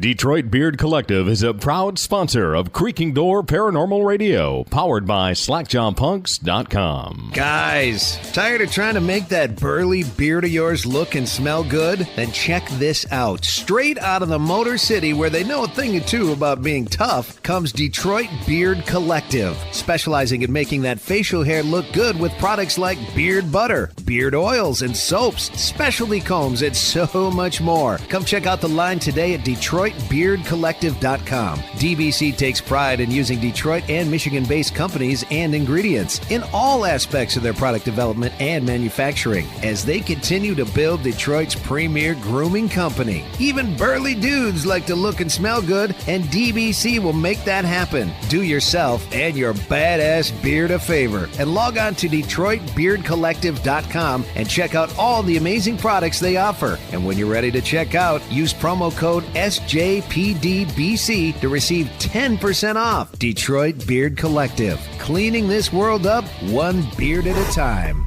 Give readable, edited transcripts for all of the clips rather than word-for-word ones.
Detroit Beard Collective is a proud sponsor of Creaking Door Paranormal Radio, powered by SlackJawPunks.com. Guys, tired of trying to make that burly beard of yours look and smell good? Then check this out. Straight out of the Motor City, where they know a thing or two about being tough, comes Detroit Beard Collective, specializing in making that facial hair look good with products like beard butter, beard oils, and soaps, specialty combs, and so much more. Come check out the line today at DetroitBeardCollective.com. DBC takes pride in using Detroit and Michigan-based companies and ingredients in all aspects of their product development and manufacturing as they continue to build Detroit's premier grooming company. Even burly dudes like to look and smell good, and DBC will make that happen. Do yourself and your badass beard a favor and log on to DetroitBeardCollective.com and check out all the amazing products they offer. And when you're ready to check out, use promo code SJPDBC to receive 10% off. Detroit Beard Collective, cleaning this world up one beard at a time.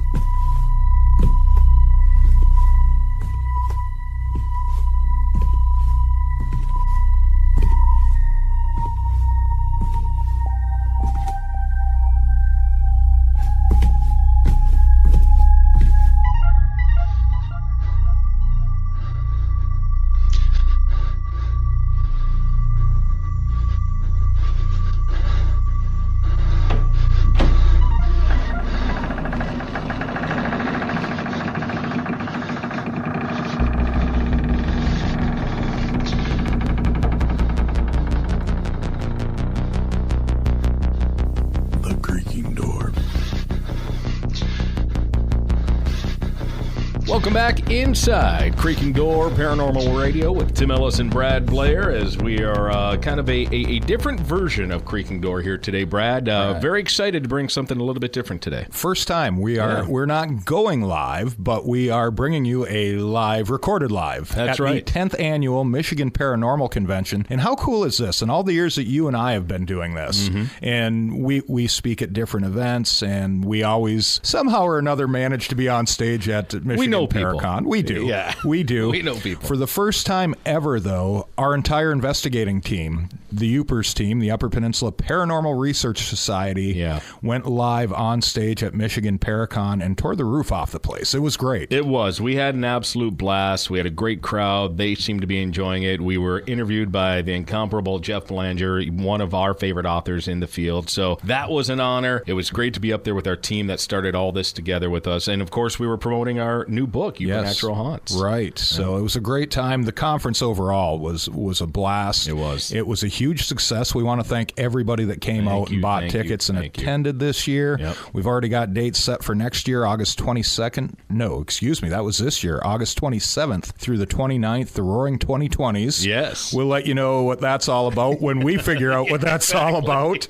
Welcome back inside Creaking Door Paranormal Radio with Tim Ellis and Brad Blair, as we are kind of a different version of Creaking Door here today, Brad. Right. Very excited to bring something a little bit different today. First time. We're not going live, but we are bringing you a recorded live. That's right. At the 10th Annual Michigan Paranormal Convention. And how cool is this? In all the years that you and I have been doing this, and we speak at different events, and we always, somehow or another, manage to be on stage at Michigan ParaCon. We do. Yeah. We do. We know people. For the first time ever, though, our entire investigating team, the UPPRS team, the Upper Peninsula Paranormal Research Society, went live on stage at Michigan ParaCon and tore the roof off the place. It was great. It was. We had an absolute blast. We had a great crowd. They seemed to be enjoying it. We were interviewed by the incomparable Jeff Belanger, one of our favorite authors in the field. So that was an honor. It was great to be up there with our team that started all this together with us. And, of course, we were promoting our new book, Supernatural Haunts. Right. So it was a great time. The conference overall was a blast. It was. It was a huge success. We want to thank everybody that came out and bought tickets and attended this year. Yep. We've already got dates set for next year, August 22nd. No, excuse me, that was this year, August 27th through the 29th, the Roaring 2020s. Yes. We'll let you know what that's all about when we figure out what that's all about.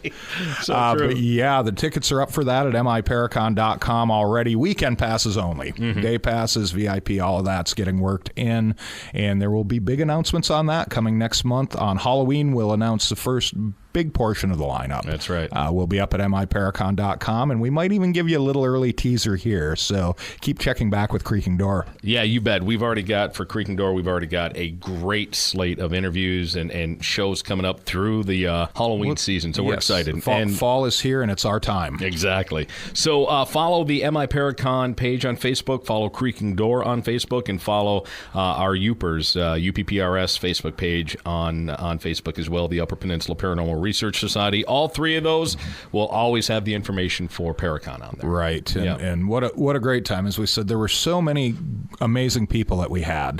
So true. But yeah, the tickets are up for that at MIParaCon.com already. Weekend passes only. Day passes, VIP, all of that's getting worked in, and there will be big announcements on that coming next month. On Halloween, we'll announce the first big portion of the lineup. That's right. We'll be up at MIParaCon.com, and we might even give you a little early teaser here, so keep checking back with Creaking Door. Yeah, you bet. We've already got a great slate of interviews and shows coming up through the Halloween season, so we're excited. Fall is here, and it's our time. Exactly. So follow the MIParaCon page on Facebook, follow Creaking Door on Facebook, and follow our UPPRS, UPPRS Facebook page on Facebook as well, the Upper Peninsula Paranormal Research Society. All three of those will always have the information for ParaCon on there. Right. And what a great time. As we said, there were so many amazing people that we had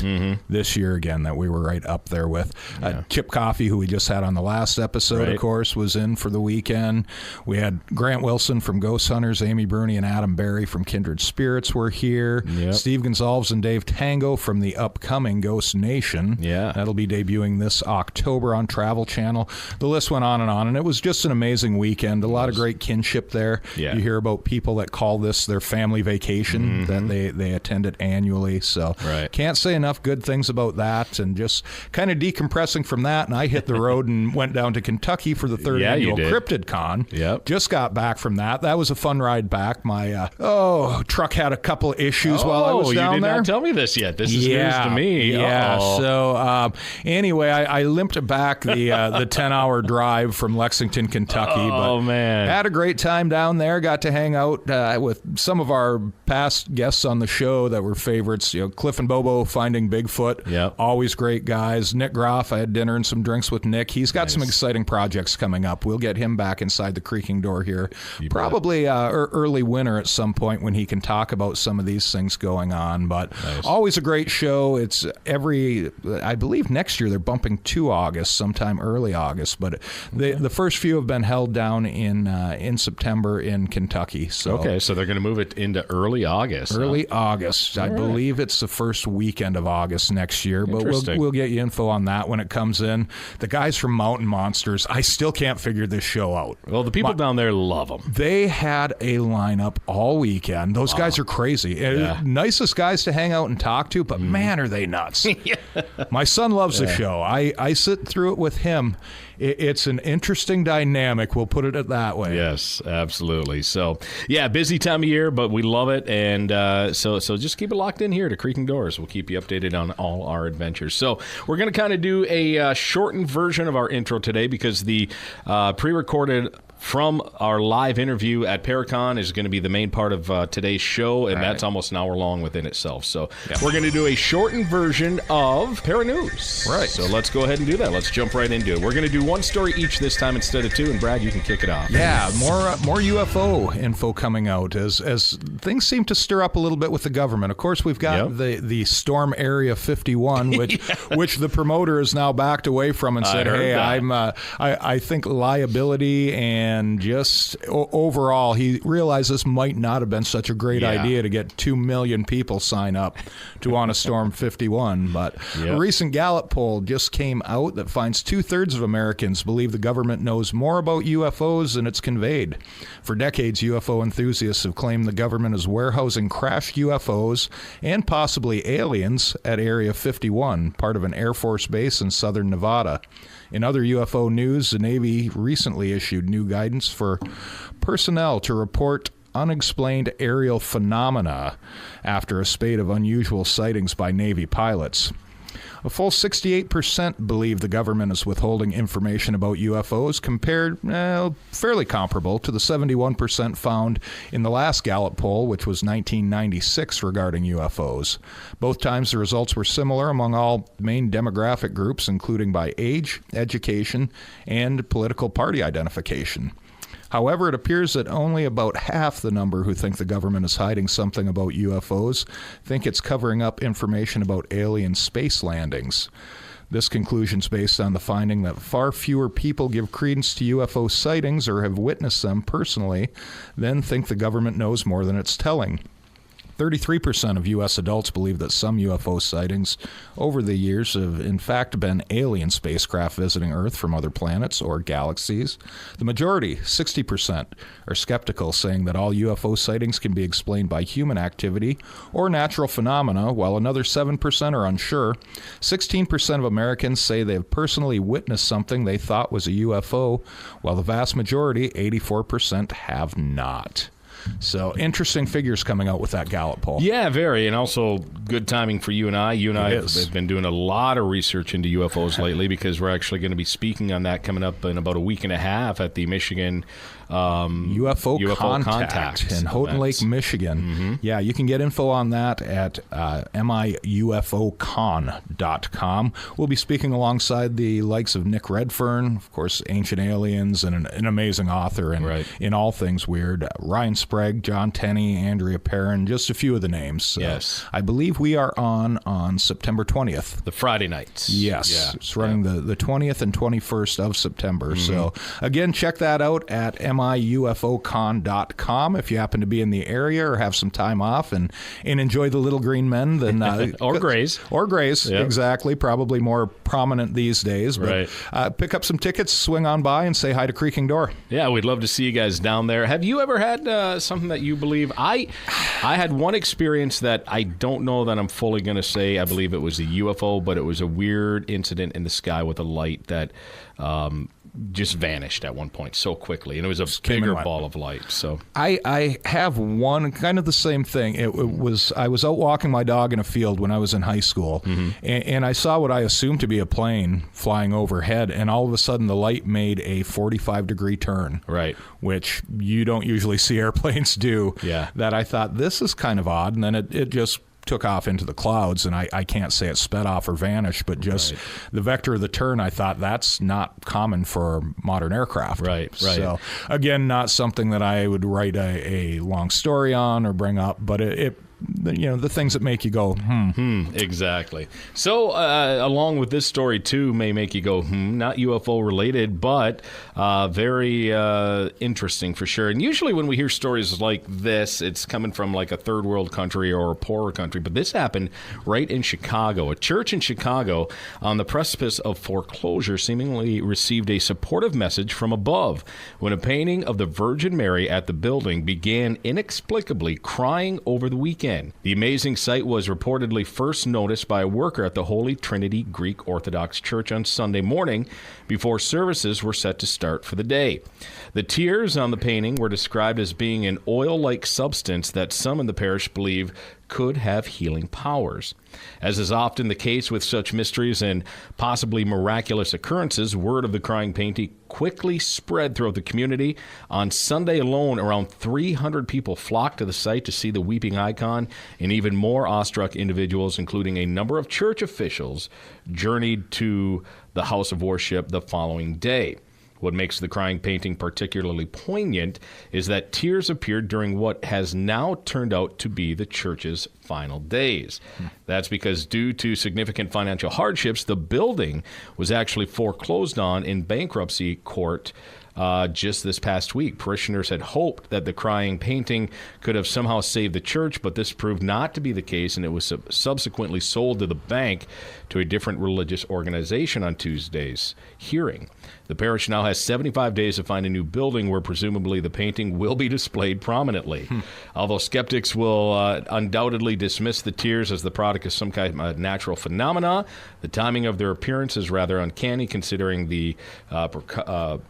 this year again that we were right up there with. Chip Coffey, who we just had on the last episode, of course, was in for the weekend. We had Grant Wilson from Ghost Hunters, Amy Bruni and Adam Berry from Kindred Spirits were here. Steve Gonzalez and Dave Tango from the upcoming Ghost Nation. That'll be debuting this October on Travel Channel. The list went on and it was just an amazing weekend. A lot of great kinship there. Yeah. You hear about people that call this their family vacation, that they attend it annually. So can't say enough good things about that, and just kind of decompressing from that. And I hit the road and went down to Kentucky for the third annual CryptidCon. Yep. Just got back from that. That was a fun ride back. My truck had a couple of issues while I was down you did there. Not tell me this yet. This is news to me. Yeah. Uh-oh. So anyway, I limped back the 10-hour drive from Lexington, Kentucky. Oh, man. Had a great time down there. Got to hang out with some of our past guests on the show that were favorites. Cliff and Bobo Finding Bigfoot. Yep. Always great guys. Nick Groff, I had dinner and some drinks with Nick. He's got some exciting projects coming up. We'll get him back inside the creaking door here. Probably early winter at some point when he can talk about some of these things going on. But always a great show. It's I believe next year they're bumping to August, sometime early August. But the first few have been held down in September in Kentucky. So they're going to move it into early August. August. I believe it's the first weekend of August next year. But we'll get you info on that when it comes in. The guys from Mountain Monsters, I still can't figure this show out. Well, the people down there love them. They had a lineup all weekend. Those guys are crazy. Nicest guys to hang out and talk to, but man, are they nuts. My son loves the show. I sit through it with him. It's an interesting dynamic. We'll put it that way. Yes, absolutely. So, busy time of year, but we love it. And so just keep it locked in here to Creaking Doors. We'll keep you updated on all our adventures. So we're going to kind of do a shortened version of our intro today because the pre-recorded from our live interview at ParaCon is going to be the main part of today's show, and that's almost an hour long within itself. So we're going to do a shortened version of Para News. Right. So let's go ahead and do that. Let's jump right into it. We're going to do one story each this time instead of two, and Brad, you can kick it off. Yeah, more UFO info coming out as things seem to stir up a little bit with the government. Of course, we've got the Storm Area 51, which the promoter has now backed away from and said, "Hey, I think liability and just overall, he realized this might not have been such a great idea to get 2 million people sign up to on a Storm 51. But a recent Gallup poll just came out that finds 2/3 of Americans believe the government knows more about UFOs than it's conveyed. For decades, UFO enthusiasts have claimed the government is warehousing crashed UFOs and possibly aliens at Area 51, part of an Air Force base in southern Nevada. In other UFO news, the Navy recently issued new guidance for personnel to report unexplained aerial phenomena after a spate of unusual sightings by Navy pilots. A full 68% believe the government is withholding information about UFOs, compared fairly comparable to the 71% found in the last Gallup poll, which was 1996, regarding UFOs. Both times the results were similar among all main demographic groups, including by age, education, and political party identification. However, it appears that only about half the number who think the government is hiding something about UFOs think it's covering up information about alien space landings. This conclusion is based on the finding that far fewer people give credence to UFO sightings or have witnessed them personally than think the government knows more than it's telling. 33% of U.S. adults believe that some UFO sightings over the years have in fact been alien spacecraft visiting Earth from other planets or galaxies. The majority, 60%, are skeptical, saying that all UFO sightings can be explained by human activity or natural phenomena, while another 7% are unsure. 16% of Americans say they have personally witnessed something they thought was a UFO, while the vast majority, 84%, have not. So interesting figures coming out with that Gallup poll. Yeah, very, and also good timing for you and I. You and I have been doing a lot of research into UFOs lately because we're actually going to be speaking on that coming up in about a week and a half at the Michigan UFO Contact in Houghton Lake, Michigan. Mm-hmm. Yeah, you can get info on that at miufocon.com. We'll be speaking alongside the likes of Nick Redfern, of course, Ancient Aliens, and an amazing author in all things weird, Ryan Spurgeon, Sprague, John Tenney, Andrea Perrin, just a few of the names. So yes. I believe we are on September 20th. The Friday nights. Yes. Yeah. It's running the 20th and 21st of September. So, again, check that out at miufocon.com if you happen to be in the area or have some time off and enjoy the Little Green Men. Then, or Grays. Or Grays, yep. Exactly. Probably more prominent these days. But pick up some tickets, swing on by, and say hi to Creaking Door. Yeah, we'd love to see you guys down there. Have you ever had something that you believe? I had one experience that I don't know that I'm fully going to say. I believe it was a UFO, but it was a weird incident in the sky with a light that just vanished at one point so quickly, and it was a bigger ball of light. So I have one kind of the same thing. I was out walking my dog in a field when I was in high school, and I saw what I assumed to be a plane flying overhead, and all of a sudden the light made a 45-degree turn, right, which you don't usually see airplanes do. Yeah, that I thought, this is kind of odd, and then it just took off into the clouds, and I can't say it sped off or vanished, but just the vector of the turn, I thought that's not common for modern aircraft. Right. So, again, not something that I would write a long story on or bring up, but it the things that make you go, Exactly. So, along with this story, too, may make you go, not UFO related, but very interesting for sure. And usually when we hear stories like this, it's coming from like a third world country or a poorer country. But this happened right in Chicago. A church in Chicago on the precipice of foreclosure seemingly received a supportive message from above when a painting of the Virgin Mary at the building began inexplicably crying over the weekend. The amazing sight was reportedly first noticed by a worker at the Holy Trinity Greek Orthodox Church on Sunday morning before services were set to start for the day. The tears on the painting were described as being an oil-like substance that some in the parish believe could have healing powers. As is often the case with such mysteries and possibly miraculous occurrences, word of the crying painting quickly spread throughout the community. On Sunday alone, around 300 people flocked to the site to see the weeping icon, and even more awestruck individuals, including a number of church officials, journeyed to the house of worship the following day. What makes the crying painting particularly poignant is that tears appeared during what has now turned out to be the church's final days. That's because due to significant financial hardships, the building was actually foreclosed on in bankruptcy court just this past week. Parishioners had hoped that the crying painting could have somehow saved the church, but this proved not to be the case, and it was subsequently sold to the bank to a different religious organization on Tuesday's hearing. The parish now has 75 days to find a new building where presumably the painting will be displayed prominently. Although skeptics will undoubtedly dismiss the tears as the product of some kind of natural phenomena, the timing of their appearance is rather uncanny considering the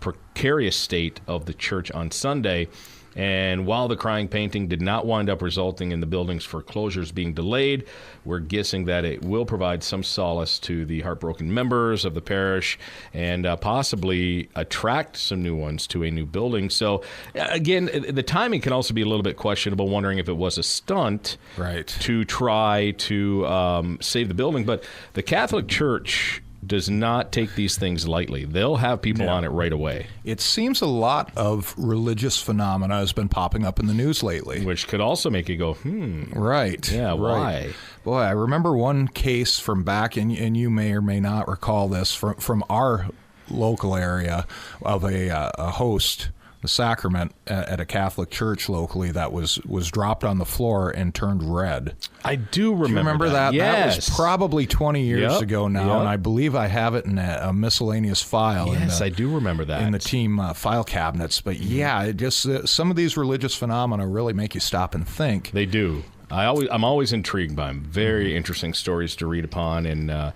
precarious state of the church on Sunday. And while the crying painting did not wind up resulting in the building's foreclosures being delayed, we're guessing that it will provide some solace to the heartbroken members of the parish and possibly attract some new ones to a new building. So, again, the timing can also be a little bit questionable, wondering if it was a stunt to try to save the building. But the Catholic Church does not take these things lightly. They'll have people on it right away. It seems a lot of religious phenomena has been popping up in the news lately. Which could also make you go, Right. Yeah, why? Right. Boy, I remember one case from back, and you may or may not recall this, from our local area of a host, the sacrament at a Catholic church locally that was dropped on the floor and turned red. I do remember that. Yes. That was probably 20 years ago now, and I believe I have it in a miscellaneous file. Yes, I do remember that. In the team file cabinets. But yeah, it just some of these religious phenomena really make you stop and think. They do. I'm always intrigued by them. Very interesting stories to read upon, and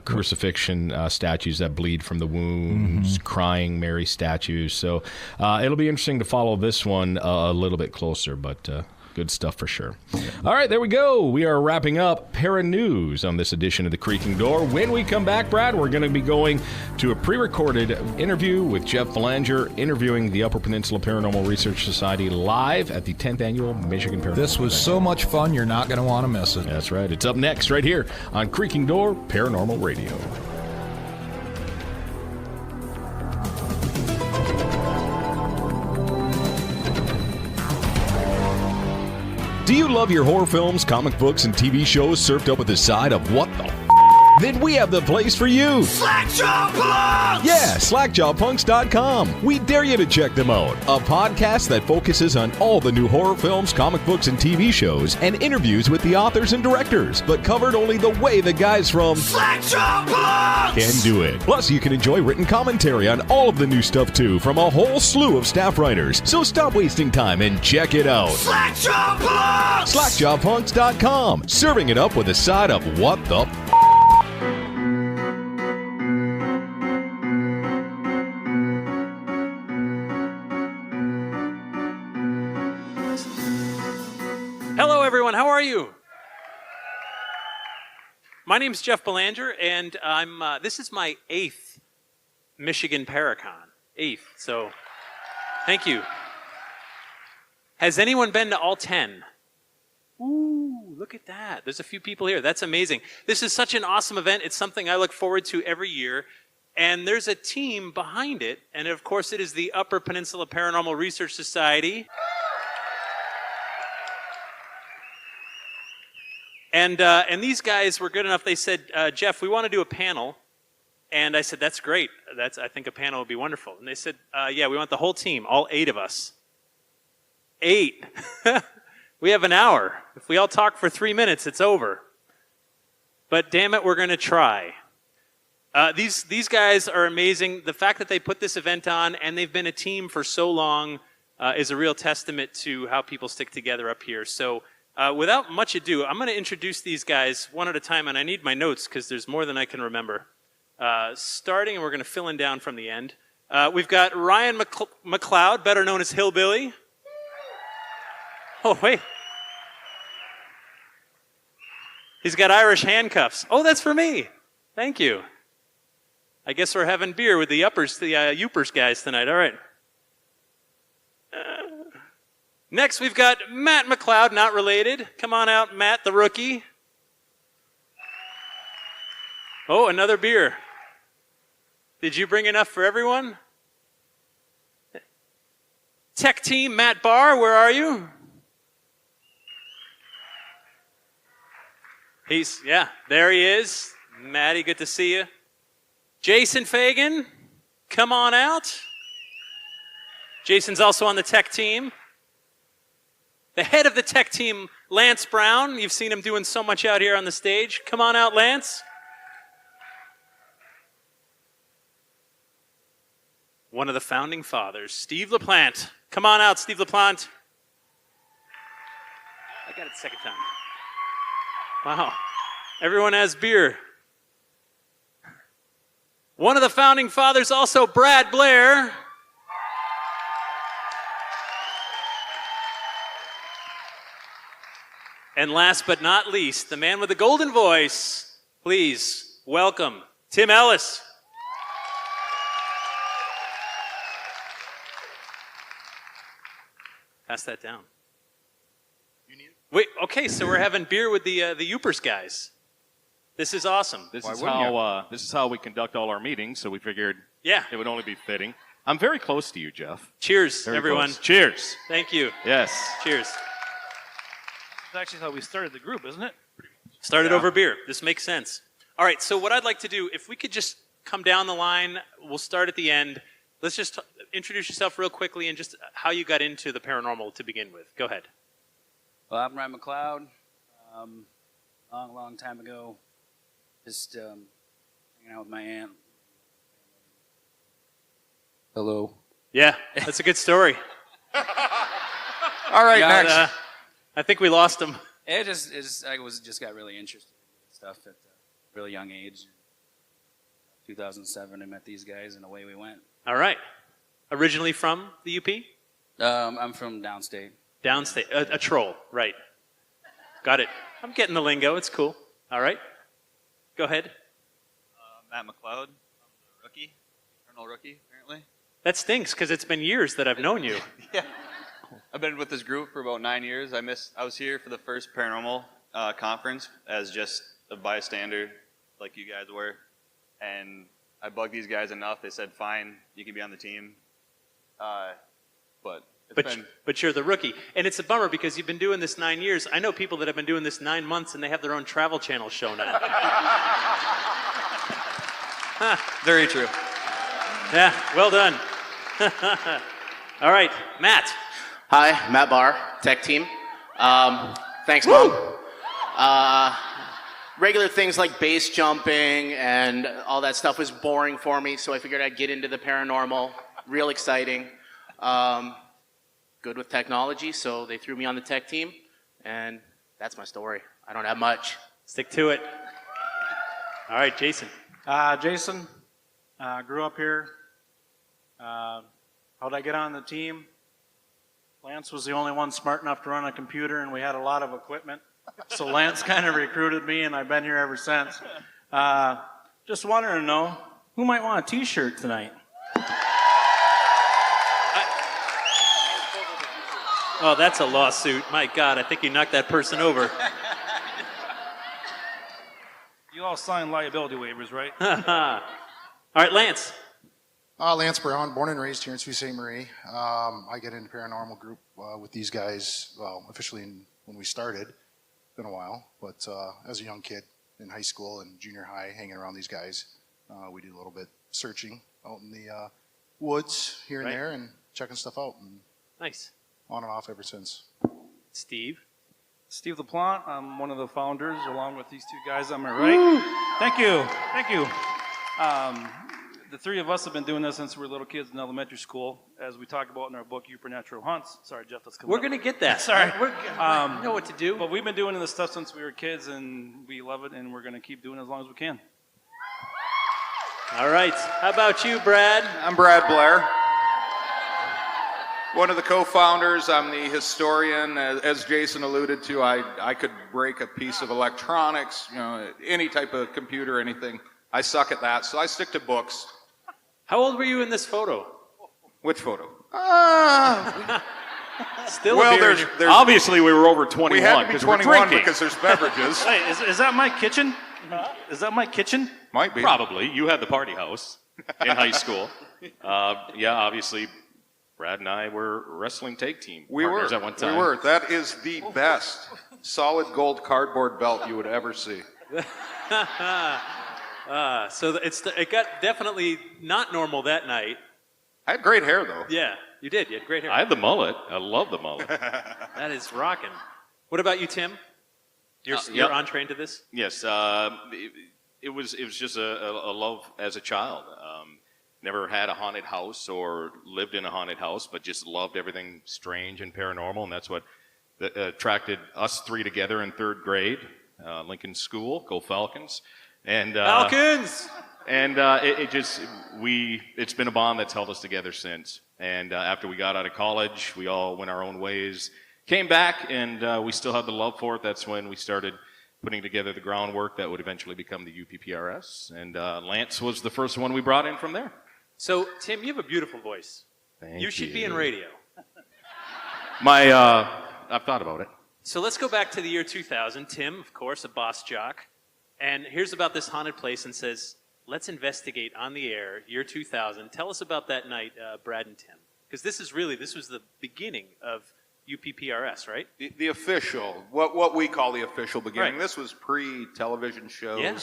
crucifixion statues that bleed from the wounds, crying Mary statues. So it'll be interesting to follow this one a little bit closer, but good stuff for sure. All right, there we go. We are wrapping up Para News on this edition of The Creaking Door. When we come back, Brad, we're going to be going to a pre-recorded interview with Jeff Belanger, interviewing the Upper Peninsula Paranormal Research Society live at the 10th Annual Michigan Paranormal. This was so much fun, you're not going to want to miss it. That's right. It's up next right here on Creaking Door Paranormal Radio. Do you love your horror films, comic books, and TV shows served up with a side of what the Then we have the place for you. Slackjaw Punks! Yeah, slackjawpunks.com. We dare you to check them out. A podcast that focuses on all the new horror films, comic books, and TV shows, and interviews with the authors and directors, but covered only the way the guys from Slackjaw Punks can do it. Plus, you can enjoy written commentary on all of the new stuff too from a whole slew of staff writers. So stop wasting time and check it out. Slackjaw Punks! Slackjawpunks.com. Serving it up with a side of what the Hello, everyone. How are you? My name's Jeff Belanger, and this is my 8th Michigan ParaCon. 8th, so thank you. Has anyone been to all 10? Ooh, look at that. There's a few people here. That's amazing. This is such an awesome event. It's something I look forward to every year. And there's a team behind it. And of course, it is the Upper Peninsula Paranormal Research Society. And these guys were good enough. They said, Jeff, we want to do a panel. And I said, that's great. I think a panel would be wonderful. And they said, yeah, we want the whole team, all 8 of us. 8. We have an hour. If we all talk for 3 minutes, it's over. But damn it, we're going to try. These guys are amazing. The fact that they put this event on and they've been a team for so long is a real testament to how people stick together up here. So without much ado, I'm going to introduce these guys one at a time, and I need my notes because there's more than I can remember. Starting, and we're going to fill in down from the end. We've got Ryan McLeod, better known as Hillbilly. Oh, wait. He's got Irish handcuffs. Oh, that's for me. Thank you. I guess we're having beer with the Youpers guys tonight. All right. Next, we've got Matt McLeod, not related. Come on out, Matt, the rookie. Oh, another beer. Did you bring enough for everyone? Tech team, Matt Barr, where are you? Yeah, there he is. Matty, good to see you. Jason Fagan, come on out. Jason's also on the tech team. The head of the tech team, Lance Brown. You've seen him doing so much out here on the stage. Come on out, Lance. One of the founding fathers, Steve LaPlante. Come on out, Steve LaPlante. I got it the second time. Wow. Everyone has beer. One of the founding fathers, also Brad Blair. And last but not least, the man with the golden voice. Please welcome Tim Ellis. Pass that down. You need it? Wait, okay, so we're having beer with the Youpers guys. This is awesome. This is how we conduct all our meetings, so we figured it would only be fitting. I'm very close to you, Jeff. Cheers, Very everyone. close. Cheers. Thank you. Yes. Cheers. That's actually how we started the group, isn't it? Started over beer. This makes sense. All right, so what I'd like to do, if we could just come down the line, we'll start at the end. Let's just introduce yourself real quickly and just how you got into the paranormal to begin with. Go ahead. Well, I'm Ryan McLeod. Long time ago, just hanging out with my aunt. Hello. Yeah, that's a good story. All right, next. I think we lost him. I just got really interested in stuff at a really young age. 2007, I met these guys, and away we went. All right. Originally from the UP? I'm from downstate. Downstate. A troll, right. Got it. I'm getting the lingo. It's cool. All right. Go ahead. Matt McLeod. I'm the rookie. Eternal rookie, apparently. That stinks because it's been years that I've known you. Yeah. I've been with this group for about 9 years. I was here for the first paranormal conference as just a bystander like you guys were. And I bugged these guys enough. They said, fine, you can be on the team. But But you're the rookie. And it's a bummer because you've been doing this 9 years. I know people that have been doing this 9 months and they have their own Travel Channel show now. Very true. Yeah, well done. All right, Matt. Hi, Matt Barr, tech team. Thanks, Mom. Regular things like base jumping and all that stuff was boring for me, so I figured I'd get into the paranormal. Real exciting. Good with technology, so they threw me on the tech team, and that's my story. I don't have much. Stick to it. All right, Jason. Jason, grew up here. How'd I get on the team? Lance was the only one smart enough to run a computer, and we had a lot of equipment. So Lance kind of recruited me, and I've been here ever since. Just wanted to know, who might want a T-shirt tonight? Oh, that's a lawsuit. My God, I think you knocked that person over. You all signed liability waivers, right? All right, Lance. Lance Brown, born and raised here in Sault Ste. Marie. I get into paranormal group with these guys, well, officially when we started. It's been a while, but as a young kid in high school and junior high, hanging around these guys, we do a little bit searching out in the woods here and there and checking stuff out. And nice. On and off ever since. Steve. Steve LaPlante. I'm one of the founders, along with these two guys on my right. Woo! Thank you. Thank you. The three of us have been doing this since we were little kids in elementary school, as we talk about in our book, Supernatural Hunts. Sorry, Jeff, that's coming We're up. going to get that. Sorry. We know what to do. But we've been doing this stuff since we were kids, and we love it, and we're going to keep doing it as long as we can. All right. How about you, Brad? I'm Brad Blair. One of the co-founders. I'm the historian. As Jason alluded to, I could break a piece of electronics, any type of computer, anything. I suck at that, so I stick to books. How old were you in this photo? Which photo? Still well, a beer there's obviously we were over 21. We had to be 21 drinking. because there's beverages. Hey, is that my kitchen? Is that my kitchen? Might be. Probably. You had the party house in high school. Yeah, obviously, Brad and I were wrestling tag team partners at one time. We were. That is the best solid gold cardboard belt you would ever see. So it got definitely not normal that night. I had great hair, though. Yeah, you did. You had great hair. I had the mullet. I love the mullet. That is rocking. What about you, Tim? You're entree into this? Yes. It was just a love as a child. Never had a haunted house or lived in a haunted house, but just loved everything strange and paranormal, and that's what attracted us three together in third grade. Lincoln School, go Falcons. And Falcons! And it's been a bond that's held us together since. And after we got out of college, we all went our own ways, came back, and we still had the love for it. That's when we started putting together the groundwork that would eventually become the UPPRS. And Lance was the first one we brought in from there. So, Tim, you have a beautiful voice. Thank you should be in radio. I've thought about it. So let's go back to the year 2000. Tim, of course, a boss jock. And here's about this haunted place and says, let's investigate on the air, year 2000. Tell us about that night, Brad and Tim. Because this was the beginning of UPPRS, right? The official, what we call the official beginning. Right. This was pre-television shows. Yeah.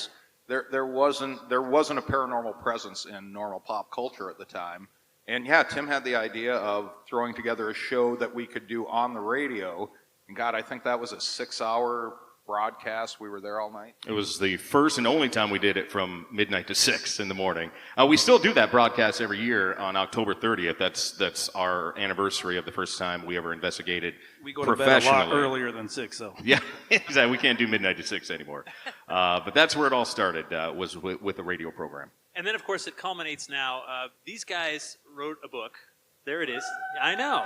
There wasn't a paranormal presence in normal pop culture at the time. And yeah, Tim had the idea of throwing together a show that we could do on the radio. And God, I think that was a 6-hour broadcast. We were there all night. It was the first and only time we did it from midnight to 6 in the morning. We still do that broadcast every year on October 30th. That's our anniversary of the first time we ever investigated We go to bed a professionally. lot earlier than 6, though. Yeah, exactly. We can't do midnight to 6 anymore. But that's where it all started, was with the radio program. And then, of course, it culminates now. These guys wrote a book. There it is. I know.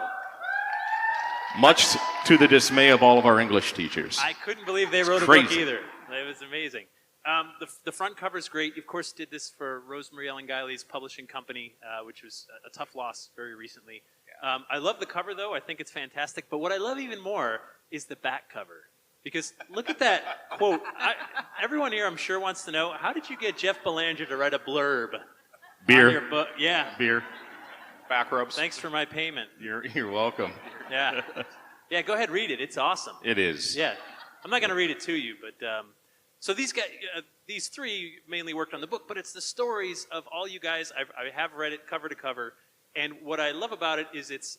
Much to the dismay of all of our English teachers. I couldn't believe they wrote a crazy. book either. It was amazing. The front cover's great. You, of course, did this for Rosemary Ellen Guiley's publishing company, which was a tough loss very recently. I love the cover, though. I think it's fantastic. But what I love even more is the back cover. Because look at that quote. Everyone here, I'm sure, wants to know, how did you get Jeff Belanger to write a blurb Beer. on your book? Yeah. Beer. Back rubs. Thanks for my payment. You're welcome. Yeah. Yeah, go ahead, read it. It's awesome. It is. Yeah. I'm not going to read it to you, but so these guys, these three mainly worked on the book, but it's the stories of all you guys. I have read it cover to cover, and what I love about it is it's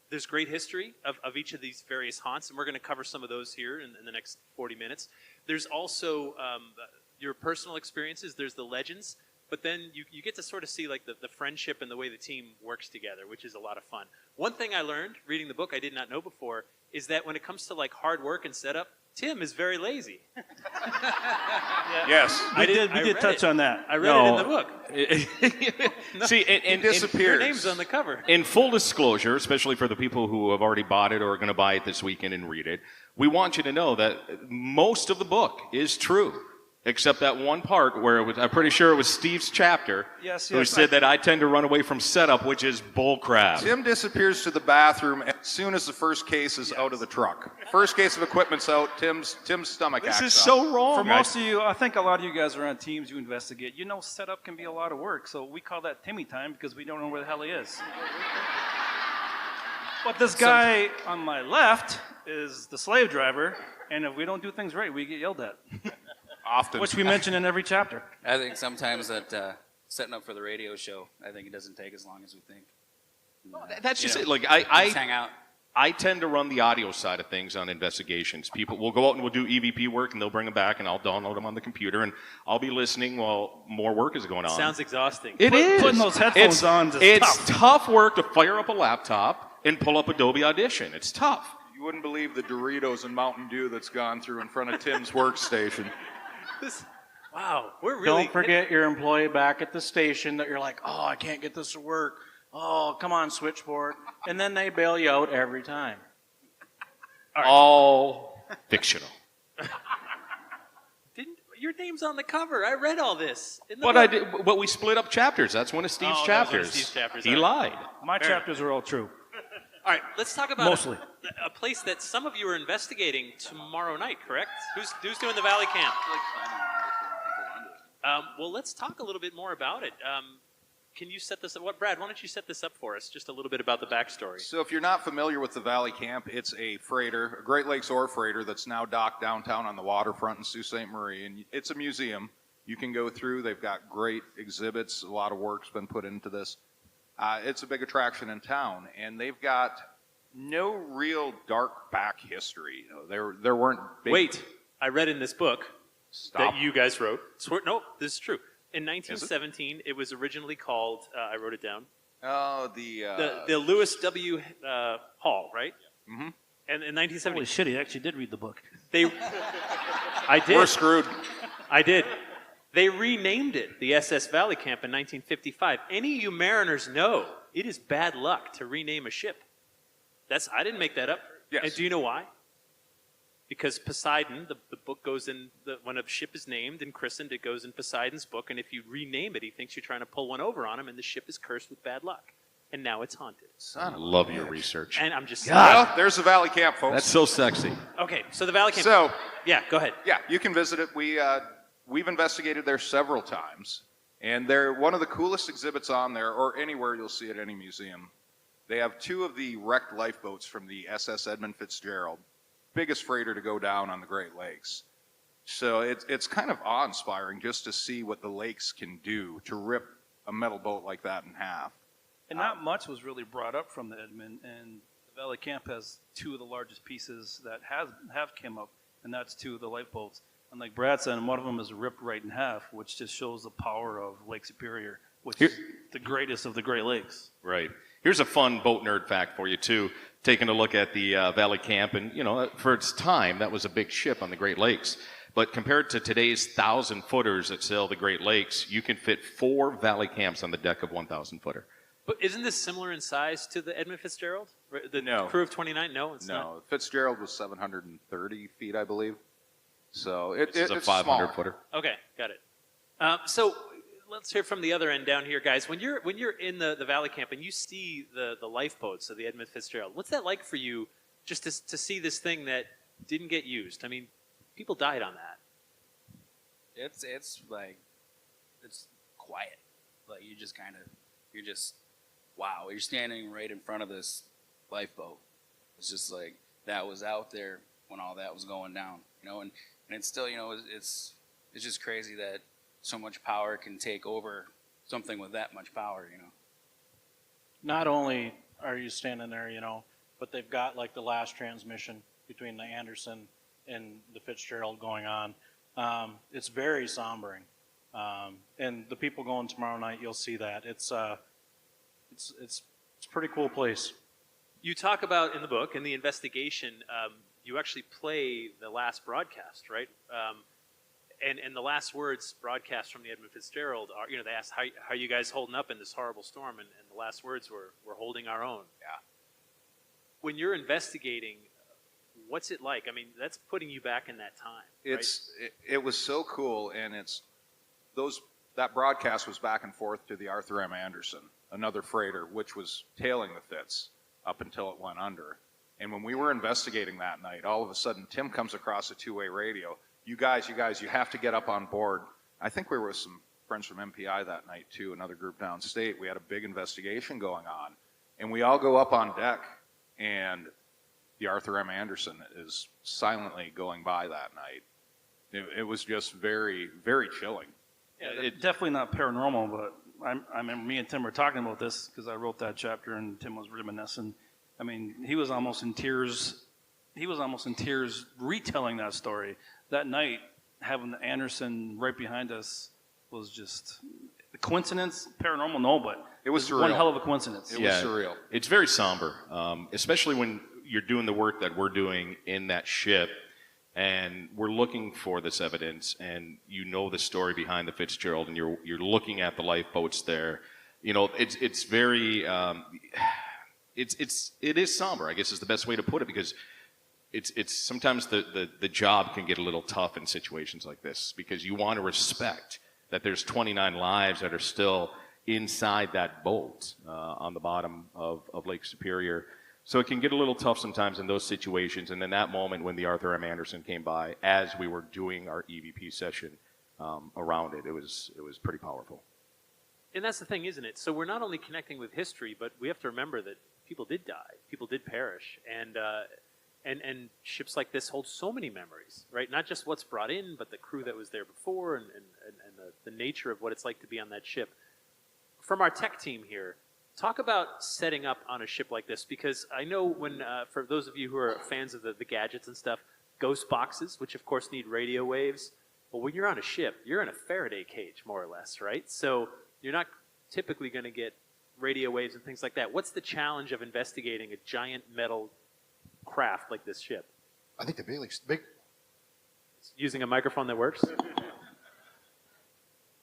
there's great history of each of these various haunts, and we're going to cover some of those here in the next 40 minutes. There's also your personal experiences. There's the legends, but then you get to sort of see like the friendship and the way the team works together, which is a lot of fun. One thing I learned reading the book I did not know before is that when it comes to like hard work and setup, Tim is very lazy. Yes, we did touch on that. I read it in the book. See, and disappears. Your name's on the cover. In full disclosure, especially for the people who have already bought it or are going to buy it this weekend and read it, we want you to know that most of the book is true, except that one part where I'm pretty sure it was Steve's chapter who said that I tend to run away from setup, which is bullcrap. Tim disappears to the bathroom as soon as the first case is out of the truck. First case of equipment's out, Tim's stomach acts This is up. so wrong. For most of you, I think a lot of you guys are on teams you investigate. You know, setup can be a lot of work, so we call that Timmy time because we don't know where the hell he is. But this guy on my left is the slave driver, and if we don't do things right, we get yelled at. Often. Which we mention in every chapter. I think sometimes that setting up for the radio show, I think it doesn't take as long as we think. That's just it. Like just hang out. I tend to run the audio side of things on investigations. People will go out and we'll do EVP work, and they'll bring them back, and I'll download them on the computer, and I'll be listening while more work is going on. Sounds exhausting. It is. Putting those headphones on is It's tough. tough work to fire up a laptop and pull up Adobe Audition. It's tough. You wouldn't believe the Doritos and Mountain Dew that's gone through in front of Tim's workstation. Wow, we're really. Don't forget your employee back at the station that you're like, oh, I can't get this to work. Oh, come on, switchboard. And then they bail you out every time. All fictional. Your name's on the cover. I read all this. In the But book. I did. But we split up chapters. That's one of Steve's that was one of chapters. Steve's chapters. He All right. lied. My chapters are all true. All right, let's talk about Mostly. a place that some of you are investigating tomorrow night, correct? Who's doing the Valley Camp? Well, let's talk a little bit more about it. Can you set this up? Brad, why don't you set this up for us? Just a little bit about the backstory. So if you're not familiar with the Valley Camp, it's a freighter, a Great Lakes ore freighter that's now docked downtown on the waterfront in Sault Ste. Marie, and it's a museum. You can go through. They've got great exhibits. A lot of work's been put into this. It's a big attraction in town, and they've got no real dark back history. There weren't big... Wait, I read in this book Stop. that you guys wrote. No, this is true. In 1917, it was originally called, I wrote it down, Oh, the Lewis W. Hall, right? Mm-hmm. And in 1970, Holy shit, he actually did read the book. I did. We're screwed. I did. They renamed it the SS Valley Camp in 1955. Any of you mariners know it is bad luck to rename a ship. I didn't make that up. Yes. And do you know why? Because Poseidon, the book goes in, when a ship is named and christened, it goes in Poseidon's book, and if you rename it, he thinks you're trying to pull one over on him, and the ship is cursed with bad luck. And now it's haunted. I love your research. And I'm just Well, there's the Valley Camp, folks. That's so sexy. Okay, so the Valley Camp. So, yeah, go ahead. yeah, you can visit it. We've investigated there several times, and they're one of the coolest exhibits on there, or anywhere you'll see at any museum. They have two of the wrecked lifeboats from the SS Edmund Fitzgerald, biggest freighter to go down on the Great Lakes. So it's kind of awe-inspiring just to see what the lakes can do to rip a metal boat like that in half. And not much was really brought up from the Edmund, and the Valley Camp has two of the largest pieces that have come up, and that's two of the lifeboats. And like Brad said, one of them is ripped right in half, which just shows the power of Lake Superior, which is the greatest of the Great Lakes. Right. Here's a fun boat nerd fact for you, too. Taking a look at the Valley Camp, and, for its time, that was a big ship on the Great Lakes. But compared to today's 1,000-footers that sail the Great Lakes, you can fit 4 Valley Camps on the deck of 1,000-footer. But isn't this similar in size to the Edmund Fitzgerald? The No. crew of 29? No, it's not. No, Fitzgerald was 730 feet, I believe. So This is a it's 500-footer. Okay, got it. So let's hear from the other end down here, guys. When you're in the Valley Camp and you see the lifeboats of the Edmund Fitzgerald, what's that like for you just to see this thing that didn't get used? I mean, people died on that. It's quiet. Like you're just wow, you're standing right in front of this lifeboat. It's just like that was out there when all that was going down, you know, and it's still, you know, it's just crazy that so much power can take over something with that much power, you know. Not only are you standing there, you know, but they've got like the last transmission between the Anderson and the Fitzgerald going on. It's very sombering. And the people going tomorrow night, you'll see that. It's a pretty cool place. You talk about in the book, in the investigation, you actually play the last broadcast, right? And the last words broadcast from the Edmund Fitzgerald are, you know, they asked, how are you guys holding up in this horrible storm? And the last words were, we're holding our own. Yeah. When you're investigating, what's it like? I mean, that's putting you back in that time. It was so cool, and that broadcast was back and forth to the Arthur M. Anderson, another freighter, which was tailing the Fitz up until it went under. And when we were investigating that night, all of a sudden Tim comes across a two-way radio. You guys, you have to get up on board. I think we were with some friends from MPI that night too, another group downstate. We had a big investigation going on, and we all go up on deck, and the Arthur M. Anderson is silently going by that night. It was just very, very chilling. Yeah, definitely not paranormal, but I remember me and Tim were talking about this because I wrote that chapter, and Tim was reminiscing. I mean, he was almost in tears. He was almost in tears retelling that story. That night, having the Anderson right behind us was just a coincidence. Paranormal, no, but it was surreal. One hell of a coincidence. It was surreal. It's very somber, especially when you're doing the work that we're doing in that ship, and we're looking for this evidence, and you know the story behind the Fitzgerald, and you're looking at the lifeboats there. You know, it's very it is somber, I guess is the best way to put it, because it's sometimes the job can get a little tough in situations like this, because you want to respect that there's 29 lives that are still inside that boat on the bottom of Lake Superior. So it can get a little tough sometimes in those situations. And in that moment when the Arthur M. Anderson came by, as we were doing our EVP session around it, it was pretty powerful. And that's the thing, isn't it? So we're not only connecting with history, but we have to remember that people did die, people did perish, and ships like this hold so many memories, right? Not just what's brought in, but the crew that was there before, and the nature of what it's like to be on that ship. From our tech team here, talk about setting up on a ship like this, because I know when, for those of you who are fans of the gadgets and stuff, ghost boxes, which of course need radio waves. Well, when you're on a ship, you're in a Faraday cage, more or less, right? So you're not typically going to get radio waves and things like that. What's the challenge of investigating a giant metal craft like this ship? I think the big using a microphone that works.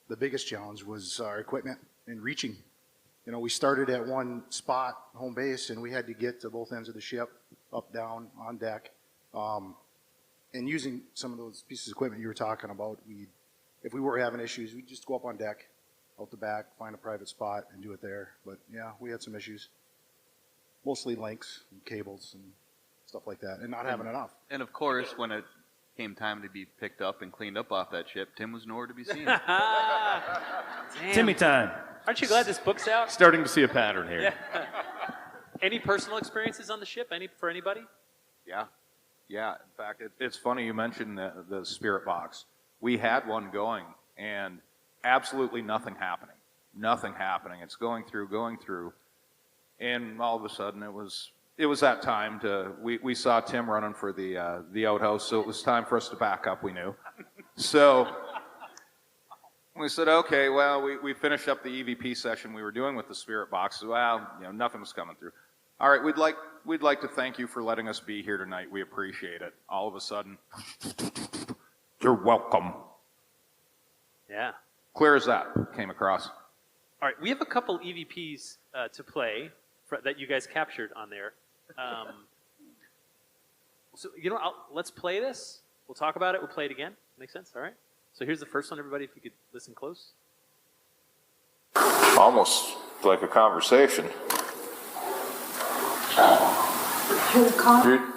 The biggest challenge was our equipment and reaching. You know, we started at one spot, home base, and we had to get to both ends of the ship, up, down, on deck. And using some of those pieces of equipment you were talking about, if we were having issues, we'd just go up on deck, out the back, find a private spot, and do it there. But yeah, we had some issues. Mostly links and cables and stuff like that, and not having enough. And of course, when it came time to be picked up and cleaned up off that ship, Tim was nowhere to be seen. Timmy time. Aren't you glad this book's out? Starting to see a pattern here. Yeah. Any personal experiences on the ship? For anybody? Yeah. In fact, it's funny you mentioned the spirit box. We had one going, and absolutely nothing happening. Nothing happening. It's going through, and all of a sudden it was that time we saw Tim running for the outhouse, so it was time for us to back up. We knew, so we said, okay, well, we finished up the EVP session we were doing with the spirit box. Well, nothing was coming through. All right, we'd like to thank you for letting us be here tonight. We appreciate it. All of a sudden, you're welcome. Yeah. Clear as that came across. All right, we have a couple EVPs to play that you guys captured on there. So, let's play this. We'll talk about it. We'll play it again. Makes sense? All right. So here's the first one, everybody, if you could listen close. Almost like a conversation.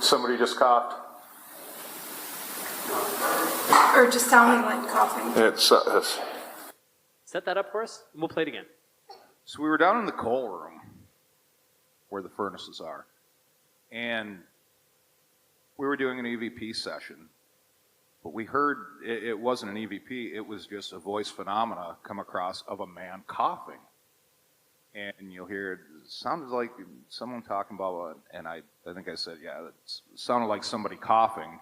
Somebody just coughed. Or just sounded like coughing. Set that up for us, and we'll play it again. So we were down in the coal room, where the furnaces are. And we were doing an EVP session, but we heard it wasn't an EVP, it was just a voice phenomena come across of a man coughing. And you'll hear it sounded like someone talking about, and I think I said, yeah, it sounded like somebody coughing.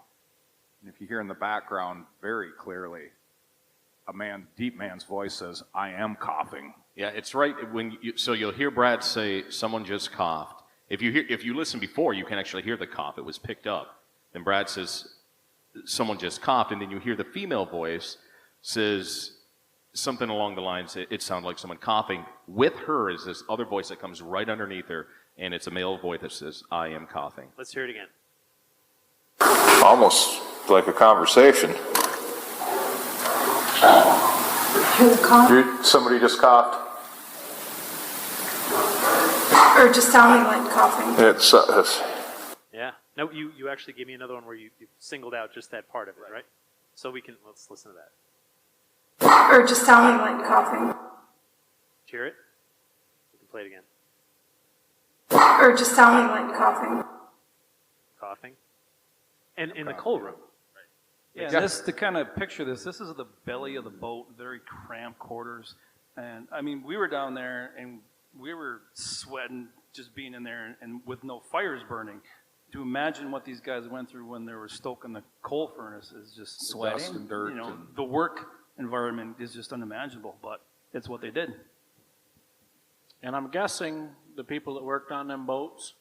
And if you hear in the background very clearly, deep man's voice says, "I am coughing." Yeah, it's right. So you'll hear Brad say, "Someone just coughed." If you listen before, you can actually hear the cough. It was picked up. Then Brad says, "Someone just coughed," and then you hear the female voice says something along the lines, it sounded like someone coughing. With her is this other voice that comes right underneath her, and it's a male voice that says, "I am coughing." Let's hear it again. Almost like a conversation. Somebody just coughed. Or just sounding like coughing. It's Yeah. No, you actually gave me another one where you singled out just that part of it, right? So let's listen to that. Or just sounding like coughing. Did you hear it? You can play it again. Or just sounding like coughing. Coughing. And in the coal room. Yeah, this, to kind of picture this is the belly of the boat, very cramped quarters. And I mean, we were down there and we were sweating just being in there and with no fires burning. To imagine what these guys went through when they were stoking the coal furnace is just sweating, dust and dirt. The work environment is just unimaginable, but it's what they did. And I'm guessing the people that worked on them boats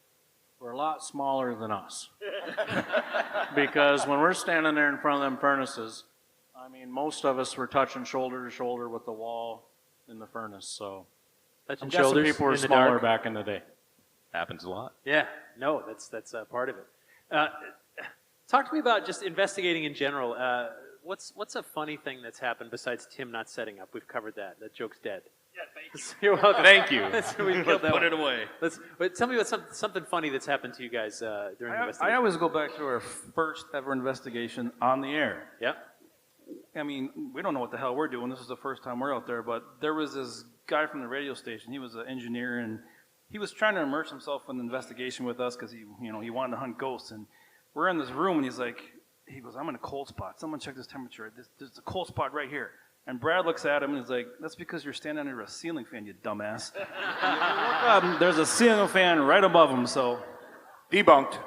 were a lot smaller than us. Because when we're standing there in front of them furnaces, I mean, most of us were touching shoulder to shoulder with the wall in the furnace. So touching I'm guessing shoulders people were in the smaller dark. back in the day. Happens a lot. Yeah. No, that's part of it. Talk to me about just investigating in general. What's a funny thing that's happened besides Tim not setting up? We've covered that. That joke's dead. Yeah, thank you. You're welcome. Thank you. We killed that Put one. it away. Tell me about something funny that's happened to you guys during the investigation. I always go back to our first ever investigation on the air. Yeah. I mean, we don't know what the hell we're doing. This is the first time we're out there, but there was this guy from the radio station. He was an engineer, and he was trying to immerse himself in the investigation with us because he wanted to hunt ghosts. And we're in this room, and he goes, "I'm in a cold spot. Someone check this temperature. There's a cold spot right here." And Brad looks at him and he's like, "That's because you're standing under a ceiling fan, you dumbass." There's a ceiling fan right above him, so debunked.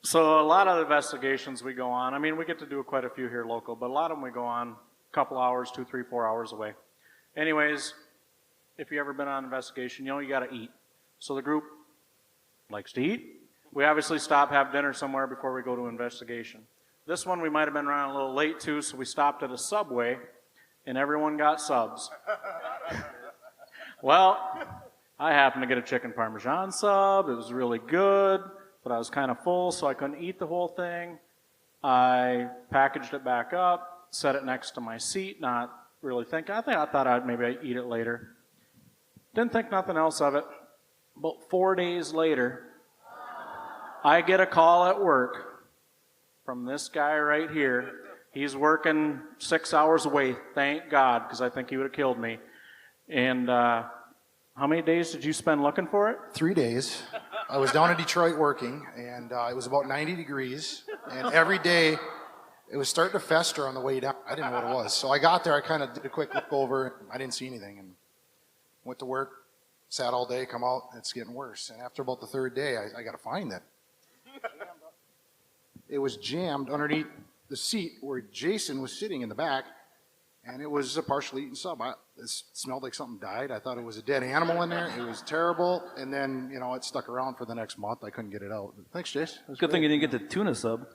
So a lot of investigations we go on. I mean, we get to do quite a few here local, but a lot of them we go on a couple hours, 2, 3, 4 hours away. Anyways, if you've ever been on an investigation, you got to eat. So the group likes to eat. We obviously stop, have dinner somewhere before we go to investigation. This one we might have been running a little late too, so we stopped at a Subway, and everyone got subs. Well, I happened to get a chicken Parmesan sub. It was really good, but I was kind of full, so I couldn't eat the whole thing. I packaged it back up, set it next to my seat, not really thinking. I thought I'd maybe eat it later. Didn't think nothing else of it. About 4 days later, I get a call at work from this guy right here. He's working 6 hours away, thank God, because I think he would have killed me. And how many days did you spend looking for it? 3 days. I was down in Detroit working, and it was about 90 degrees. And every day, it was starting to fester on the way down. I didn't know what it was. So I got there, I kind of did a quick look over. I didn't see anything, and went to work, sat all day, come out, it's getting worse. And after about the third day, I got to find it. It was jammed underneath the seat where Jason was sitting in the back, and it was a partially eaten sub. It smelled like something died. I thought it was a dead animal in there. It was terrible. And then, it stuck around for the next month. I couldn't get it out. Thanks, Jason. Good thing you didn't get the tuna sub.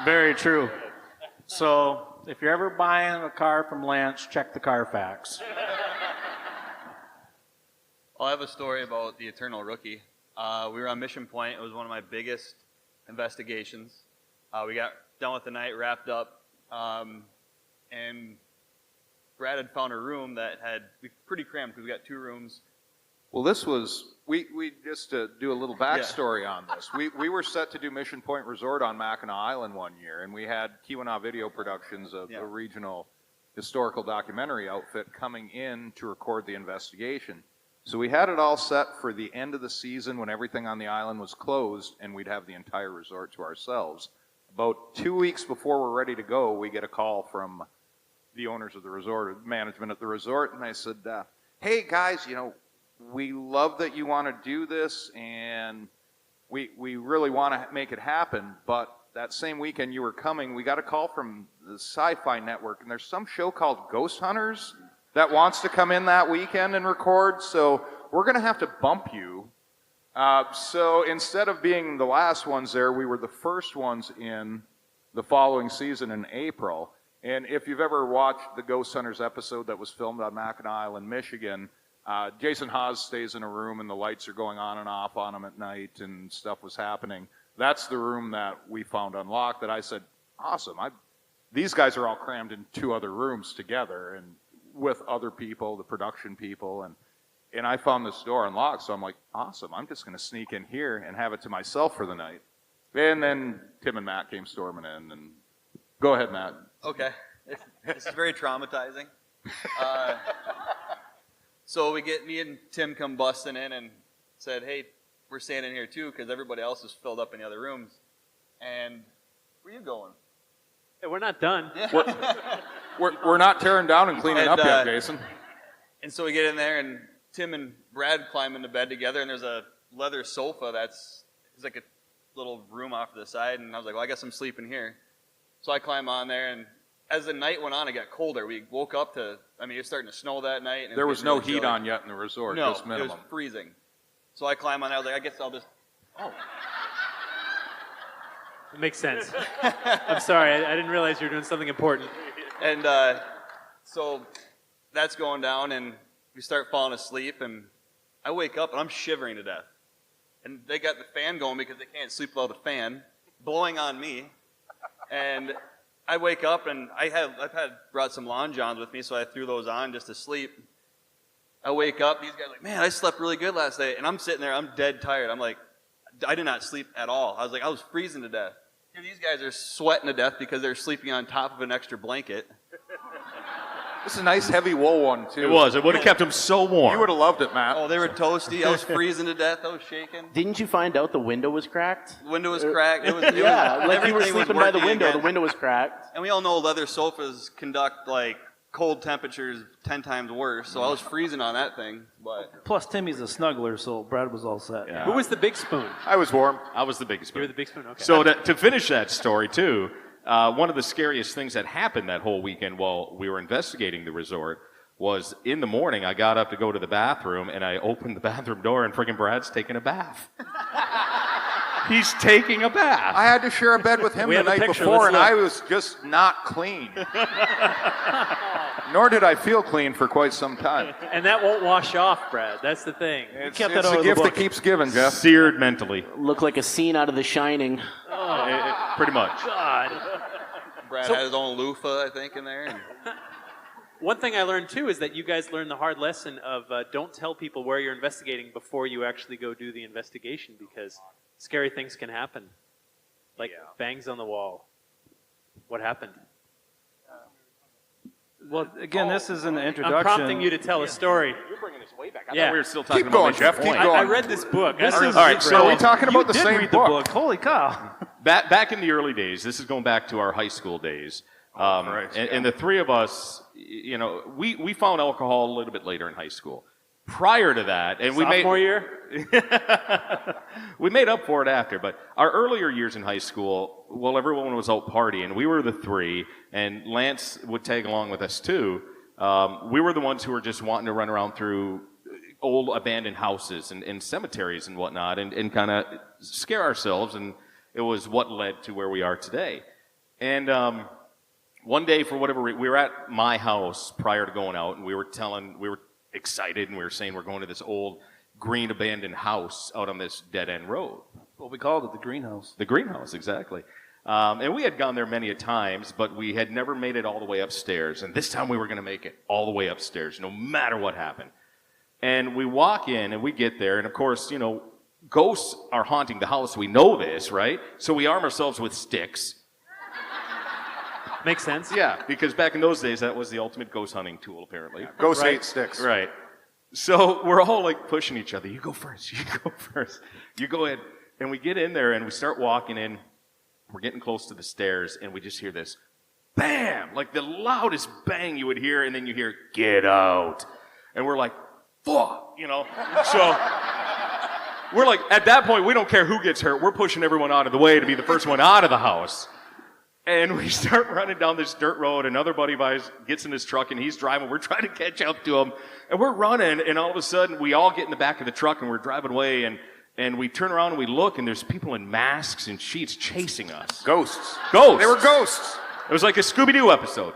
Very true. So if you're ever buying a car from Lance, check the Carfax. I have a story about the Eternal Rookie. We were on Mission Point. It was one of my biggest investigations. We got done with the night, wrapped up, and Brad had found a room that had pretty cramped because we got 2 rooms. Well, this was, we just to do a little backstory on this. We were set to do Mission Point Resort on Mackinac Island one year, and we had Keweenaw Video Productions, a regional historical documentary outfit, coming in to record the investigation. So we had it all set for the end of the season when everything on the island was closed and we'd have the entire resort to ourselves. About 2 weeks before we're ready to go, we get a call from the owners of the resort, management at the resort, and I said, hey guys, we love that you want to do this and we really want to make it happen, but that same weekend you were coming, we got a call from the Sci-Fi Network, and there's some show called Ghost Hunters that wants to come in that weekend and record, so we're going to have to bump you. So instead of being the last ones there, we were the first ones in the following season in April. And if you've ever watched the Ghost Hunters episode that was filmed on Mackinac Island, Michigan, Jason Haas stays in a room and the lights are going on and off on him at night and stuff was happening. That's the room that we found unlocked that I said, awesome. These guys are all crammed in 2 other rooms together and with other people, the production people, and I found this door unlocked, so I'm like, awesome, I'm just going to sneak in here and have it to myself for the night. And then Tim and Matt came storming in, and go ahead, Matt. Okay. This is very traumatizing. So me and Tim come busting in and said, hey, we're staying in here too because everybody else is filled up in the other rooms. And where are you going? Hey, we're not done. We're not tearing down and cleaning up yet, Jason. And so we get in there, and Tim and Brad climb into bed together, and there's a leather sofa it's like a little room off to the side, and I was like, well, I guess I'm sleeping here. So I climb on there, and as the night went on, it got colder. We woke up it was starting to snow that night. And there was no heat on yet in the resort, just minimum. It was freezing. So I climb on there, I was like, I guess I'll just, It makes sense. I'm sorry, I didn't realize you were doing something important. And so that's going down, and we start falling asleep, and I wake up, and I'm shivering to death. And they got the fan going because they can't sleep without a fan, blowing on me. And I wake up, and I've brought some lawn johns with me, so I threw those on just to sleep. I wake up, these guys are like, man, I slept really good last night. And I'm sitting there, I'm dead tired. I'm like, I did not sleep at all. I was freezing to death. And these guys are sweating to death because they're sleeping on top of an extra blanket. This is a nice heavy wool one, too. It was. It would have kept them so warm. You would have loved it, Matt. Oh, they were toasty. I was freezing to death. I was shaking. Didn't you find out the window was cracked? The window was cracked. Like you were sleeping by the window. The window was cracked. And we all know leather sofas conduct cold temperatures 10 times worse, so I was freezing on that thing. But plus Timmy's a snuggler, so Brad was all set. Yeah. Who was the big spoon? I was warm. I was the big spoon. You were the big spoon, okay. So to finish that story, too, one of the scariest things that happened that whole weekend while we were investigating the resort was in the morning I got up to go to the bathroom, and I opened the bathroom door, and friggin' Brad's taking a bath. He's taking a bath. I had to share a bed with him the night before, and I was just not clean. Nor did I feel clean for quite some time. And that won't wash off, Brad. That's the thing. It's a gift that keeps giving, Jeff. Seared mentally. Looked like a scene out of The Shining. Pretty much. God. Brad had his own loofah, I think, in there. One thing I learned, too, is that you guys learned the hard lesson of don't tell people where you're investigating before you actually go do the investigation, because scary things can happen. Like bangs on the wall. What happened? Well, again, this is an introduction. I'm prompting you to tell a story. You're bringing this way back. I Yeah. thought we were still talking Keep about going, Mission Jeff. Point. Keep going. I read this book. All right, so are we talking about the You same did read the book. Holy cow. back in the early days, this is going back to our high school days. And the three of us, we found alcohol a little bit later in high school. Prior to that, and Sophomore year? we made up for it after, but our earlier years in high school, well, everyone was out partying. We were the three, and Lance would tag along with us too. We were the ones who were just wanting to run around through old abandoned houses and cemeteries and whatnot and kind of scare ourselves, and it was what led to where we are today. And one day, for whatever reason, we were at my house prior to going out, and we were excited, and we were saying we're going to this old green abandoned house out on this dead-end road. Well, we called it the greenhouse. The greenhouse, exactly. And we had gone there many a times, but we had never made it all the way upstairs. And this time we were going to make it all the way upstairs, no matter what happened. And we walk in, and we get there, and of course, ghosts are haunting the house. We know this, right? So we arm ourselves with sticks. Makes sense. Yeah, because back in those days, that was the ultimate ghost hunting tool, apparently. Ghosts hate sticks. Right. So we're all like pushing each other. You go first. You go first. You go ahead. And we get in there and we start walking in. We're getting close to the stairs and we just hear this bam, like the loudest bang you would hear. And then you hear, get out. And we're like, fuck, you know. So we're like, at that point, we don't care who gets hurt. We're pushing everyone out of the way to be the first one out of the house. And we start running down this dirt road. Another buddy of ours gets in his truck and he's driving. We're trying to catch up to him. And we're running. And all of a sudden, we all get in the back of the truck and we're driving away. And we turn around and we look and there's people in masks and sheets chasing us. Ghosts. Ghosts. They were ghosts. It was like a Scooby-Doo episode.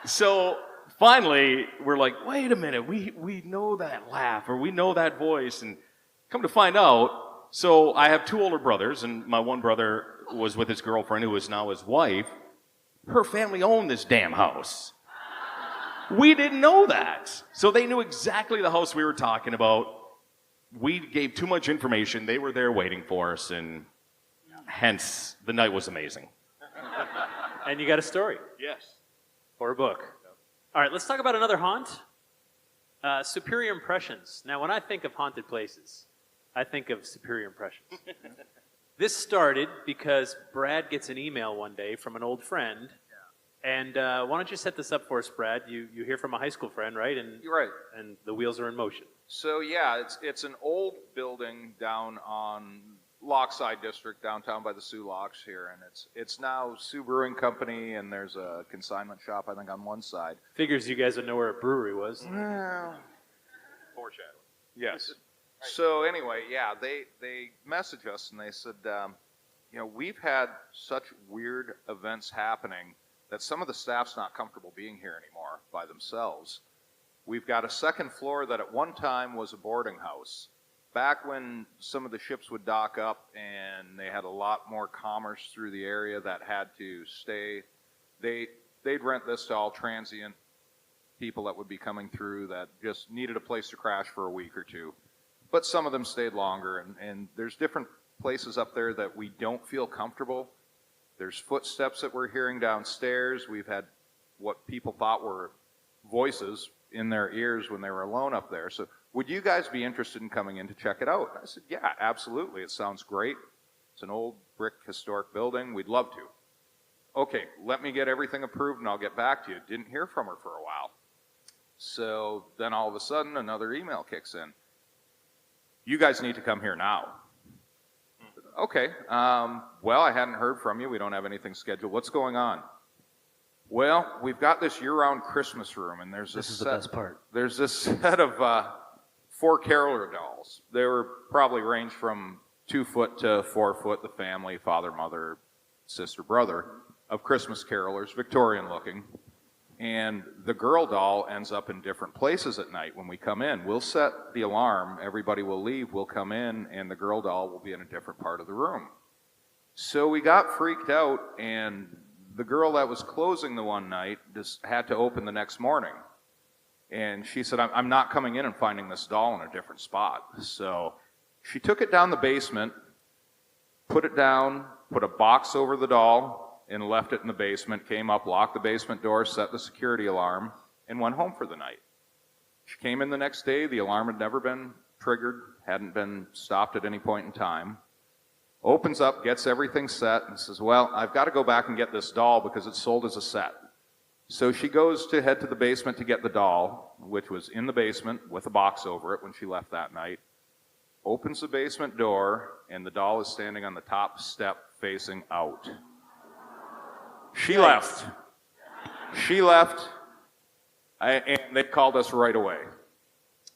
So finally, we're like, wait a minute. We know that laugh or we know that voice. And come to find out, so I have two older brothers, and my one brother was with his girlfriend, who is now his wife. Her family owned this damn house. We didn't know that. So they knew exactly the house we were talking about. We gave too much information. They were there waiting for us, and hence, the night was amazing. And you got a story. Yes. Or a book. All right, let's talk about another haunt. Superior Impressions. Now, when I think of haunted places, I think of Superior Impressions. This started because Brad gets an email one day from an old friend. And why don't you set this up for us, Brad? You hear from a high school friend, right? And You're right. And the wheels are in motion. So yeah, it's an old building down on Lochside District, downtown by the Sioux Locks here, and it's now Sioux Brewing Company, and there's a consignment shop, I think, on one side. Figures you guys would know where a brewery was. Well, foreshadowing. Yes. So anyway, yeah, they messaged us and they said, we've had such weird events happening that some of the staff's not comfortable being here anymore by themselves. We've got a second floor that at one time was a boarding house. Back when some of the ships would dock up and they had a lot more commerce through the area that had to stay, they'd rent this to all transient people that would be coming through that just needed a place to crash for a week or two. But some of them stayed longer, and there's different places up there that we don't feel comfortable. There's footsteps that we're hearing downstairs. We've had what people thought were voices in their ears when they were alone up there. So would you guys be interested in coming in to check it out? I said, yeah, absolutely. It sounds great. It's an old brick historic building. We'd love to. Okay, let me get everything approved and I'll get back to you. Didn't hear from her for a while. So then all of a sudden another email kicks in. You guys need to come here now. Okay, well, I hadn't heard from you. We don't have anything scheduled. What's going on? Well, we've got this year-round Christmas room, and there's this the best part. There's this set of 4 caroler dolls. They were probably ranged from 2 foot to 4 foot, the family, father, mother, sister, brother, of Christmas carolers, Victorian looking. And the girl doll ends up in different places at night when we come in. We'll set the alarm, everybody will leave, we'll come in, and the girl doll will be in a different part of the room. So we got freaked out, and the girl that was closing the one night just had to open the next morning. And she said, I'm not coming in and finding this doll in a different spot. So she took it down the basement, put it down, put a box over the doll, and left it in the basement, came up, locked the basement door, set the security alarm, and went home for the night. She came in the next day. The alarm had never been triggered, hadn't been stopped at any point in time. Opens up, gets everything set, and says, well, I've got to go back and get this doll because it's sold as a set. So she goes to head to the basement to get the doll, which was in the basement with a box over it when she left that night. Opens the basement door, and the doll is standing on the top step facing out. She left. She left, and they called us right away.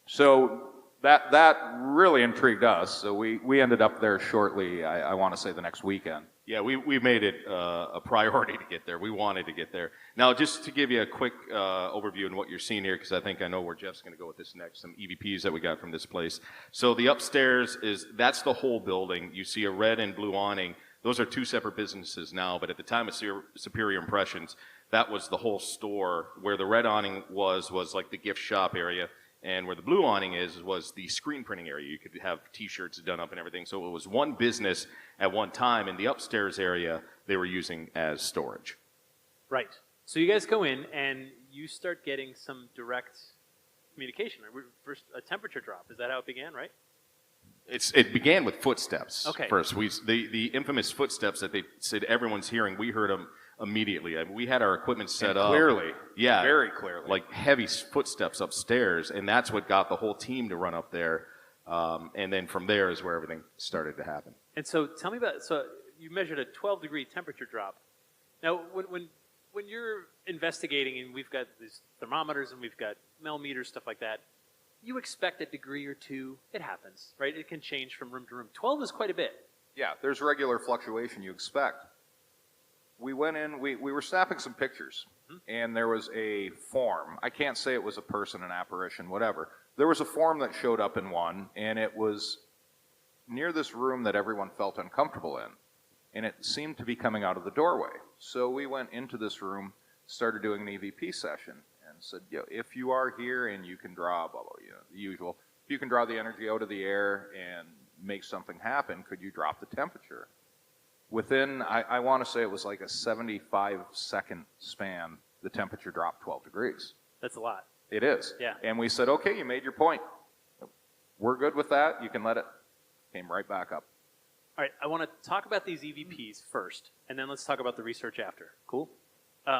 So that really intrigued us. So we ended up there shortly, I want to say the next weekend. Yeah, we made it a priority to get there. We wanted to get there. Now, just to give you a quick overview on what you're seeing here, because I know where Jeff's going to go with this next, some EVPs that we got from this place. So the upstairs that's the whole building. You see a red and blue awning. Those are 2 separate businesses now, but at the time of Superior Impressions, that was the whole store. Where the red awning was like the gift shop area, and where the blue awning was the screen printing area. You could have T-shirts done up and everything. So it was one business at one time, and the upstairs area they were using as storage. Right. So you guys go in, and you start getting some direct communication. First, a temperature drop. Is that how it began, right? It began with footsteps Okay. first. The infamous footsteps that they said everyone's hearing, we heard them immediately. I mean, we had our equipment set And up. clearly. Yeah. Very clearly. Like heavy footsteps upstairs, and that's what got the whole team to run up there. And then from there is where everything started to happen. And so tell me about, so you measured a 12-degree temperature drop. Now, when you're investigating, and we've got these thermometers and we've got millimeters, stuff like that, you expect a degree or two. It happens, right? It can change from room to room. 12 is quite a bit. Yeah, there's regular fluctuation you expect. We went in, we were snapping some pictures, and there was a form. I can't say it was a person, an apparition, whatever. There was a form that showed up in one, and it was near this room that everyone felt uncomfortable in. And it seemed to be coming out of the doorway. So we went into this room, started doing an EVP session, and said, if you are here and you can draw, blah, blah, the usual, if you can draw the energy out of the air and make something happen, could you drop the temperature? Within, I want to say it was like a 75-second span, the temperature dropped 12 degrees. That's a lot. It is. Yeah. And we said, okay, you made your point. We're good with that. You can let it. Came right back up. All right, I want to talk about these EVPs first, and then let's talk about the research after. Cool?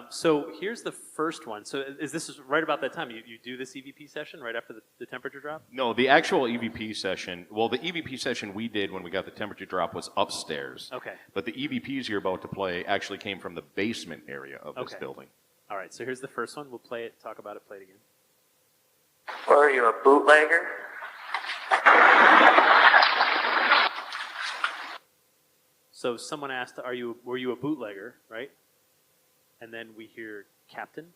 So here's the first one. So is this right about that time? You do this EVP session right after the temperature drop? No, the actual EVP session, well, the EVP session we did when we got the temperature drop was upstairs. Okay. But the EVPs you're about to play actually came from the basement area of this building. All right, so here's the first one. We'll play it, talk about it, play it again. Are you a bootlegger? So someone asked, were you a bootlegger, right? And then we hear Captain.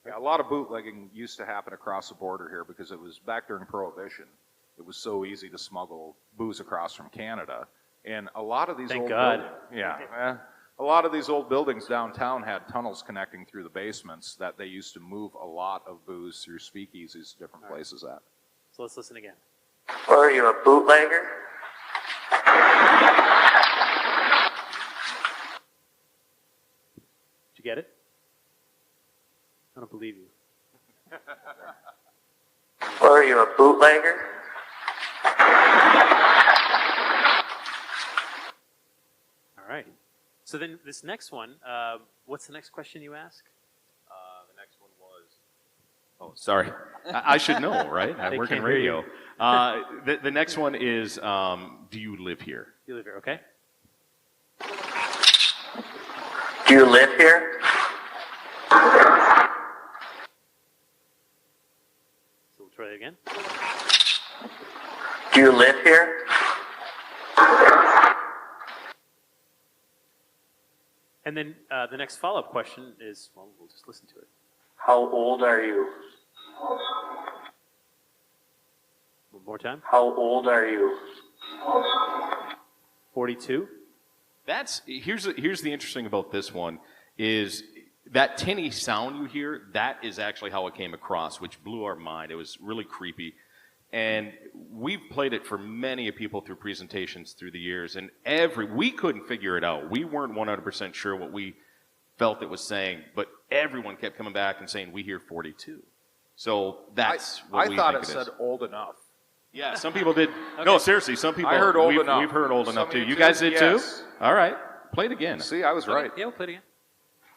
Yeah, a lot of bootlegging used to happen across the border here because it was back during Prohibition. It was so easy to smuggle booze across from Canada. And a lot of these Thank old God. a lot of these old buildings downtown had tunnels connecting through the basements that they used to move a lot of booze through speakeasies, different places at. So let's listen again. Are you a bootlegger? Did you get it? I don't believe you. Are you a bootlegger? All right. So then this next one, what's the next question you ask? The next one was... Oh, sorry. I should know, right? I They work in can't hear you. radio. The next one is, do you live here? You live here, okay? Do you live here? So we'll try it again. Do you live here? And then the next follow-up question is, well, we'll just listen to it. How old are you? One more time. How old are you? 42. Here's the interesting about this one is that tinny sound you hear, that is actually how it came across, which blew our mind. It was really creepy. And we've played it for many people through presentations through the years, and we couldn't figure it out. We weren't 100% sure what we felt it was saying, but everyone kept coming back and saying, we hear 42. So that's what we thought think it it is. said old enough. Yeah, some people did. No, seriously, some people. I heard old we've, enough. We've heard old enough Some too. of You you guys too? did Yes. too? All right, play it again. See, I was right. Yeah, we'll play it again.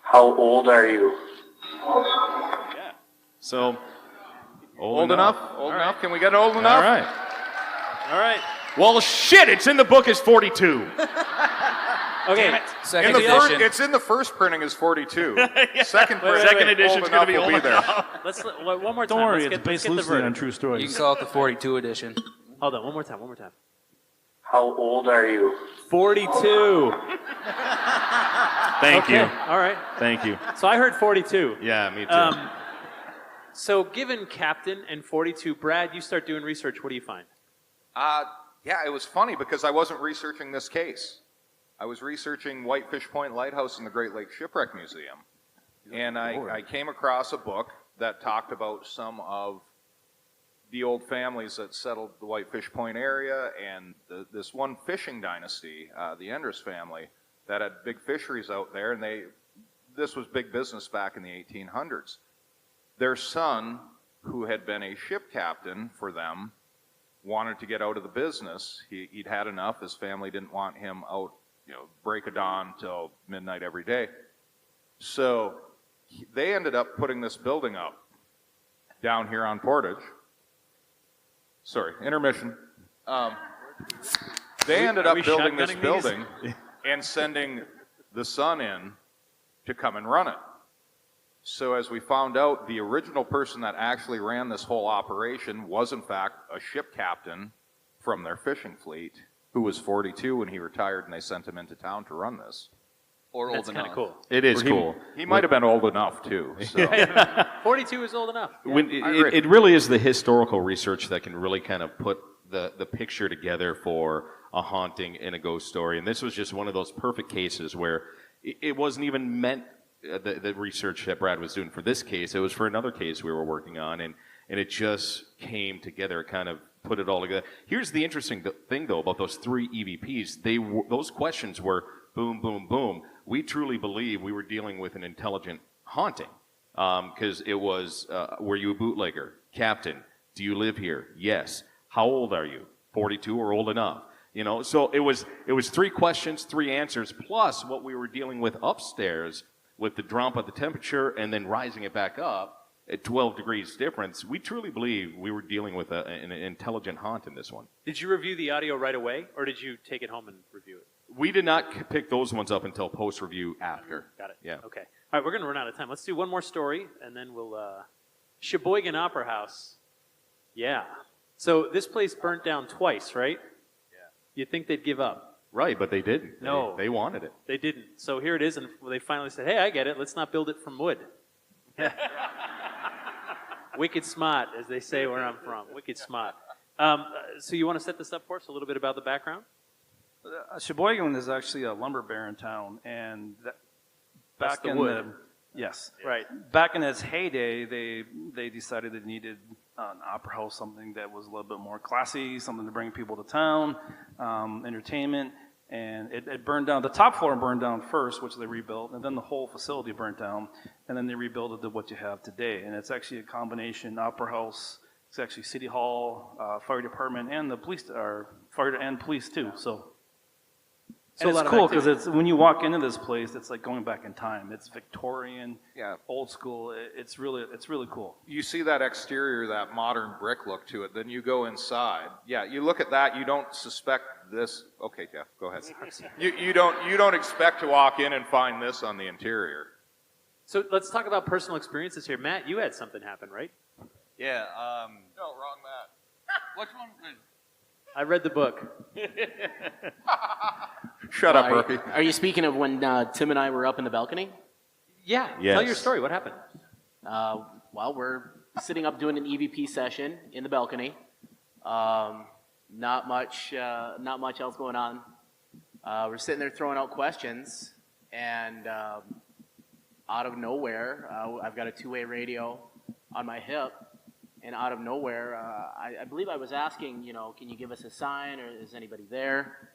How old are you? Yeah. So, Old enough? Old enough? Can we get old enough? All right. All right. Well, shit, it's in the book as 42. Okay. It's in the first printing as 42. Second printing, Second edition's going to be old old there. Let's one more time. Don't worry, let's it's get based the loosely on verdict. true stories. You can call it the 42 edition. Hold on, one more time. How old are you? 42. Thank you. All right. Thank you. So I heard 42. Yeah, me too. So given Captain and 42, Brad, you start doing research. What do you find? Yeah, it was funny because I wasn't researching this case. I was researching Whitefish Point Lighthouse and the Great Lakes Shipwreck Museum. And I came across a book that talked about some of the old families that settled the Whitefish Point area and this one fishing dynasty, the Endress family, that had big fisheries out there, and this was big business back in the 1800s. Their son, who had been a ship captain for them, wanted to get out of the business. He'd had enough. His family didn't want him out, break of dawn till midnight every day. So they ended up putting this building up down here on Portage. Sorry, intermission. They ended up building this building and sending the son in to come and run it. So as we found out, the original person that actually ran this whole operation was in fact a ship captain from their fishing fleet who was 42 when he retired, and they sent him into town to run this. Or That's old kind of enough. cool. It is cool. He might have been old enough too. So. 42 is old enough. Yeah. When it really is the historical research that can really kind of put the picture together for a haunting and a ghost story. And this was just one of those perfect cases where it wasn't even meant, the research that Brad was doing for this case, it was for another case we were working on, and it just came together, kind of put it all together. Here's the interesting thing, though, about those 3 EVPs. Those questions were boom, boom, boom. We truly believe we were dealing with an intelligent haunting, because it was, were you a bootlegger? Captain, do you live here? Yes. How old are you? 42 or old enough? So it was 3 questions, 3 answers, plus what we were dealing with upstairs with the drop of the temperature and then rising it back up at 12 degrees difference. We truly believe we were dealing with an intelligent haunt in this one. Did you review the audio right away, or did you take it home and review it? We did not pick those ones up until post-review after. Got it. Yeah. Okay. All right, we're going to run out of time. Let's do one more story, and then we'll... Sheboygan Opera House. Yeah. So this place burnt down twice, right? Yeah. You'd think they'd give up. Right, but they didn't. No. They wanted it. They didn't. So here it is, and they finally said, hey, I get it. Let's not build it from wood. Wicked smart, as they say where I'm from. Wicked smart. So you want to set this up for us, a little bit about the background? Sheboygan is actually a lumber baron town, and That's back the in wood. yes, Right. back in its heyday, they decided they needed an opera house, something that was a little bit more classy, something to bring people to town, entertainment, and it burned down. The top floor burned down first, which they rebuilt, and then the whole facility burnt down, and then they rebuilt it to what you have today. And it's actually a combination opera house. It's actually city hall, fire department, and the police, or fire and police too. So it's cool because it's when you walk into this place, it's like going back in time. It's Victorian, old school. It's really cool. You see that exterior, that modern brick look to it, then you go inside. Yeah, you look at that, you don't suspect this. Okay, Jeff, go ahead. You don't expect to walk in and find this on the interior. So let's talk about personal experiences here. Matt, you had something happen, right? Yeah. No, wrong Matt. Which one? I read the book. Shut up, Rookie. Are you speaking of when Tim and I were up in the balcony? Yeah. Yes. Tell your story. What happened? Well, we're sitting up doing an EVP session in the balcony. Not much else going on. We're sitting there throwing out questions, and out of nowhere, I've got a 2-way radio on my hip, and out of nowhere, I believe I was asking, can you give us a sign, or is anybody there?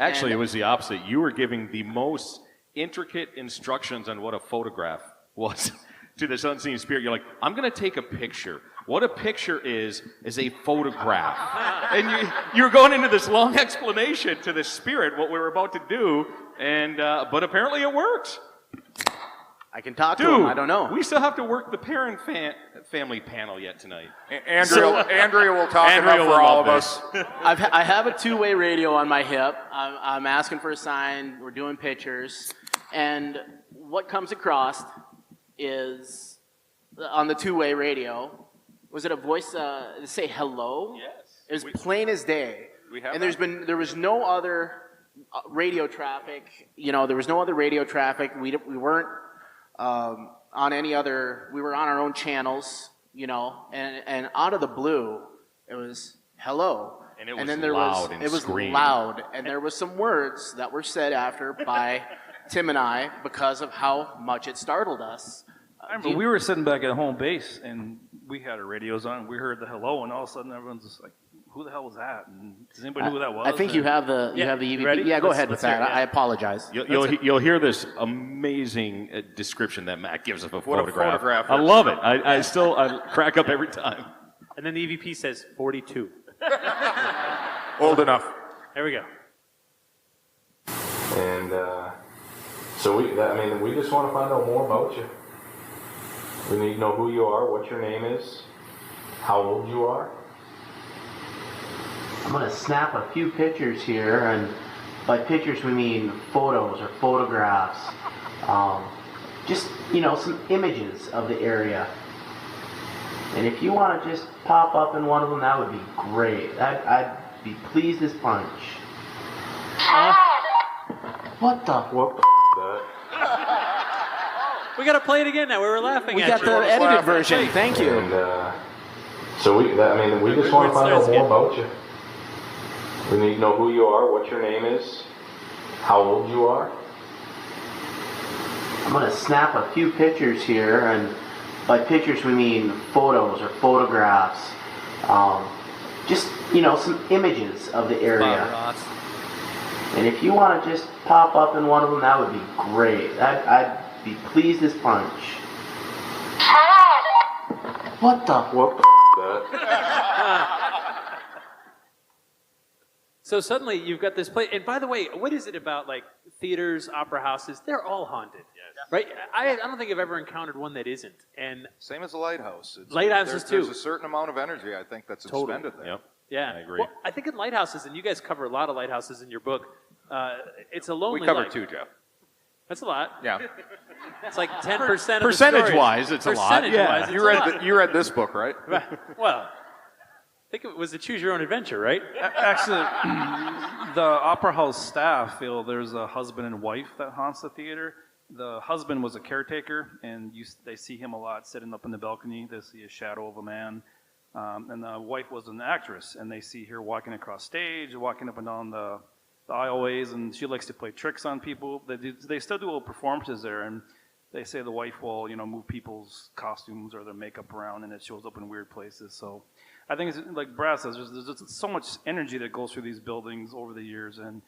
Actually, it was the opposite. You were giving the most intricate instructions on what a photograph was to this unseen spirit. You're like, I'm going to take a picture. What a picture is a photograph. And you're going into this long explanation to the spirit, what we were about to do, and but apparently it worked. I can talk to him. I don't know. We still have to work the parent family panel yet tonight. Andrea will talk about for all of us. I have a 2-way radio on my hip. I'm asking for a sign. We're doing pictures. And what comes across is, on the 2-way radio, was it a voice to say hello? Yes. It was plain as day. And there was no other radio traffic. There was no other radio traffic. We weren't on any other, we were on our own channels, and out of the blue, it was hello. And it was loud and it was screamed. loud, and there was some words that were said after by Tim and I because of how much it startled us. I remember we were sitting back at home base, and we had our radios on, we heard the hello, and all of a sudden everyone's just like, who the hell was that? And does anybody know who that was? I think you have the EVP. ready? Yeah, go Let's- ahead with let's hear that. it, yeah. I apologize. You'll hear this amazing description that Matt gives of a What a photograph. photograph I is. love it. I crack up every time. And then the EVP says 42. Old enough. There we go. And so we just want to find out more about you. We need to know who you are, what your name is, how old you are. I'm going to snap a few pictures here, and by pictures we mean photos or photographs. Just, some images of the area. And if you want to just pop up in one of them, that would be great. I'd be pleased as punch. What the? We got to play it again now. We were laughing We at got you. the edited version. Thank you. And so we just want to find out more about you. We need to know who you are, what your name is, how old you are. I'm going to snap a few pictures here, and by pictures we mean photos or photographs. Just, some images of the area. And if you want to just pop up in one of them, that would be great. I'd be pleased as punch. What the? So suddenly you've got this place. And by the way, what is it about like theaters, opera houses? They're all haunted, right? I don't think I've ever encountered one that isn't. And Same as the lighthouse. Lighthouses too. There's a certain amount of energy, I think, that's expended there. Yep. Yeah, I agree. Well, I think in lighthouses, and you guys cover a lot of lighthouses in your book. It's a lonely. We covered light. 2, Jeff. That's a lot. Yeah. It's like 10% of Percentage-wise, it's a lot. Percentage-wise, You read this book, right? Well, I think it was a Choose Your Own Adventure, right? Actually, the Opera House staff feel there's a husband and wife that haunts the theater. The husband was a caretaker, and they see him a lot sitting up in the balcony. They see a shadow of a man. And the wife was an actress, and they see her walking across stage, walking up and down the aisleways, and she likes to play tricks on people. They still do little performances there, and they say the wife will, move people's costumes or their makeup around, and it shows up in weird places. So I think it's like Brad says, there's just so much energy that goes through these buildings over the years, and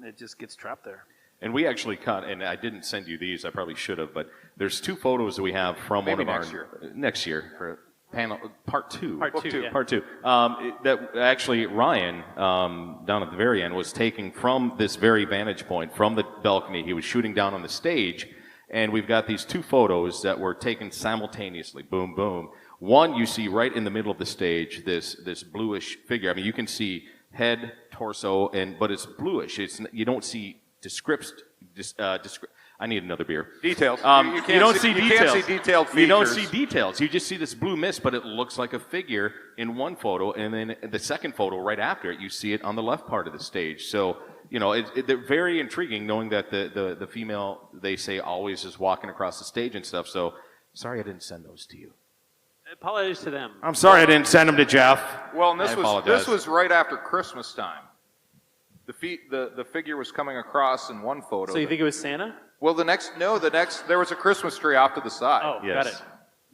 it just gets trapped there. And we actually cut, and I didn't send you these, I probably should have, but there's 2 photos that we have from Maybe one of next our... year. Next year. For panel, part 2. Part two, yeah. Part 2. That actually Ryan, down at the very end, was taking from this very vantage point, from the balcony. He was shooting down on the stage, and we've got these 2 photos that were taken simultaneously. Boom, boom. One, you see right in the middle of the stage, this bluish figure. I mean, you can see head, torso, but it's bluish. You don't see I need another beer. Details. You don't see You details. can't see detailed features. You don't see details. You just see this blue mist, but it looks like a figure in one photo, and then the second photo right after it, you see it on the left part of the stage. So, they're very intriguing, knowing that the female, they say, always is walking across the stage and stuff. So, sorry I didn't send those to you. Apologies to them. I'm sorry I didn't send them to Jeff. Well, and I this apologize. was right after Christmas time. The figure was coming across in one photo. So you think it was Santa? Well, there was a Christmas tree off to the side. Oh, got it.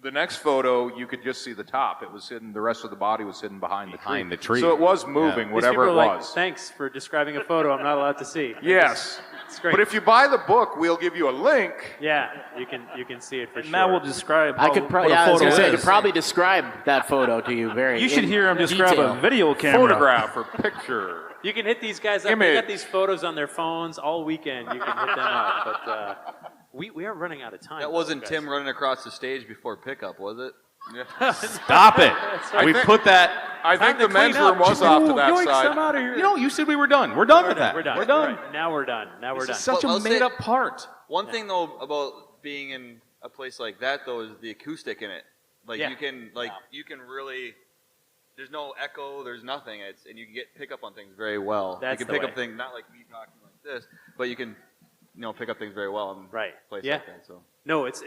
The next photo, you could just see the top. It was hidden. The rest of the body was hidden behind the tree. So it was moving, whatever it These people are was. like, thanks for describing a photo I'm not allowed to see. Yes. It's great. But if you buy the book, we'll give you a link. Yeah, you can see it for sure. Matt will describe I could what a I was photo gonna say, I is. could probably describe that photo to you very. You should in hear him describe detail. a video camera. Photograph or picture. You can hit these guys up. They got these photos on their phones all weekend. You can hit them up. But we are running out of time. That wasn't Tim running across the stage before pickup, was it? Stop it. We put that... I think the men's room was off to that side. I'm out of here. You said we were done. We're done with that. We're done. We're done. Right. Now we're done. It's such a made-up part. One thing though about being in a place like that though is the acoustic in it. Like you can really. There's no echo. There's nothing. And you can pick up on things very well. That's you can pick up things not like me talking like this, but you can pick up things very well in a place like that. So. No, it's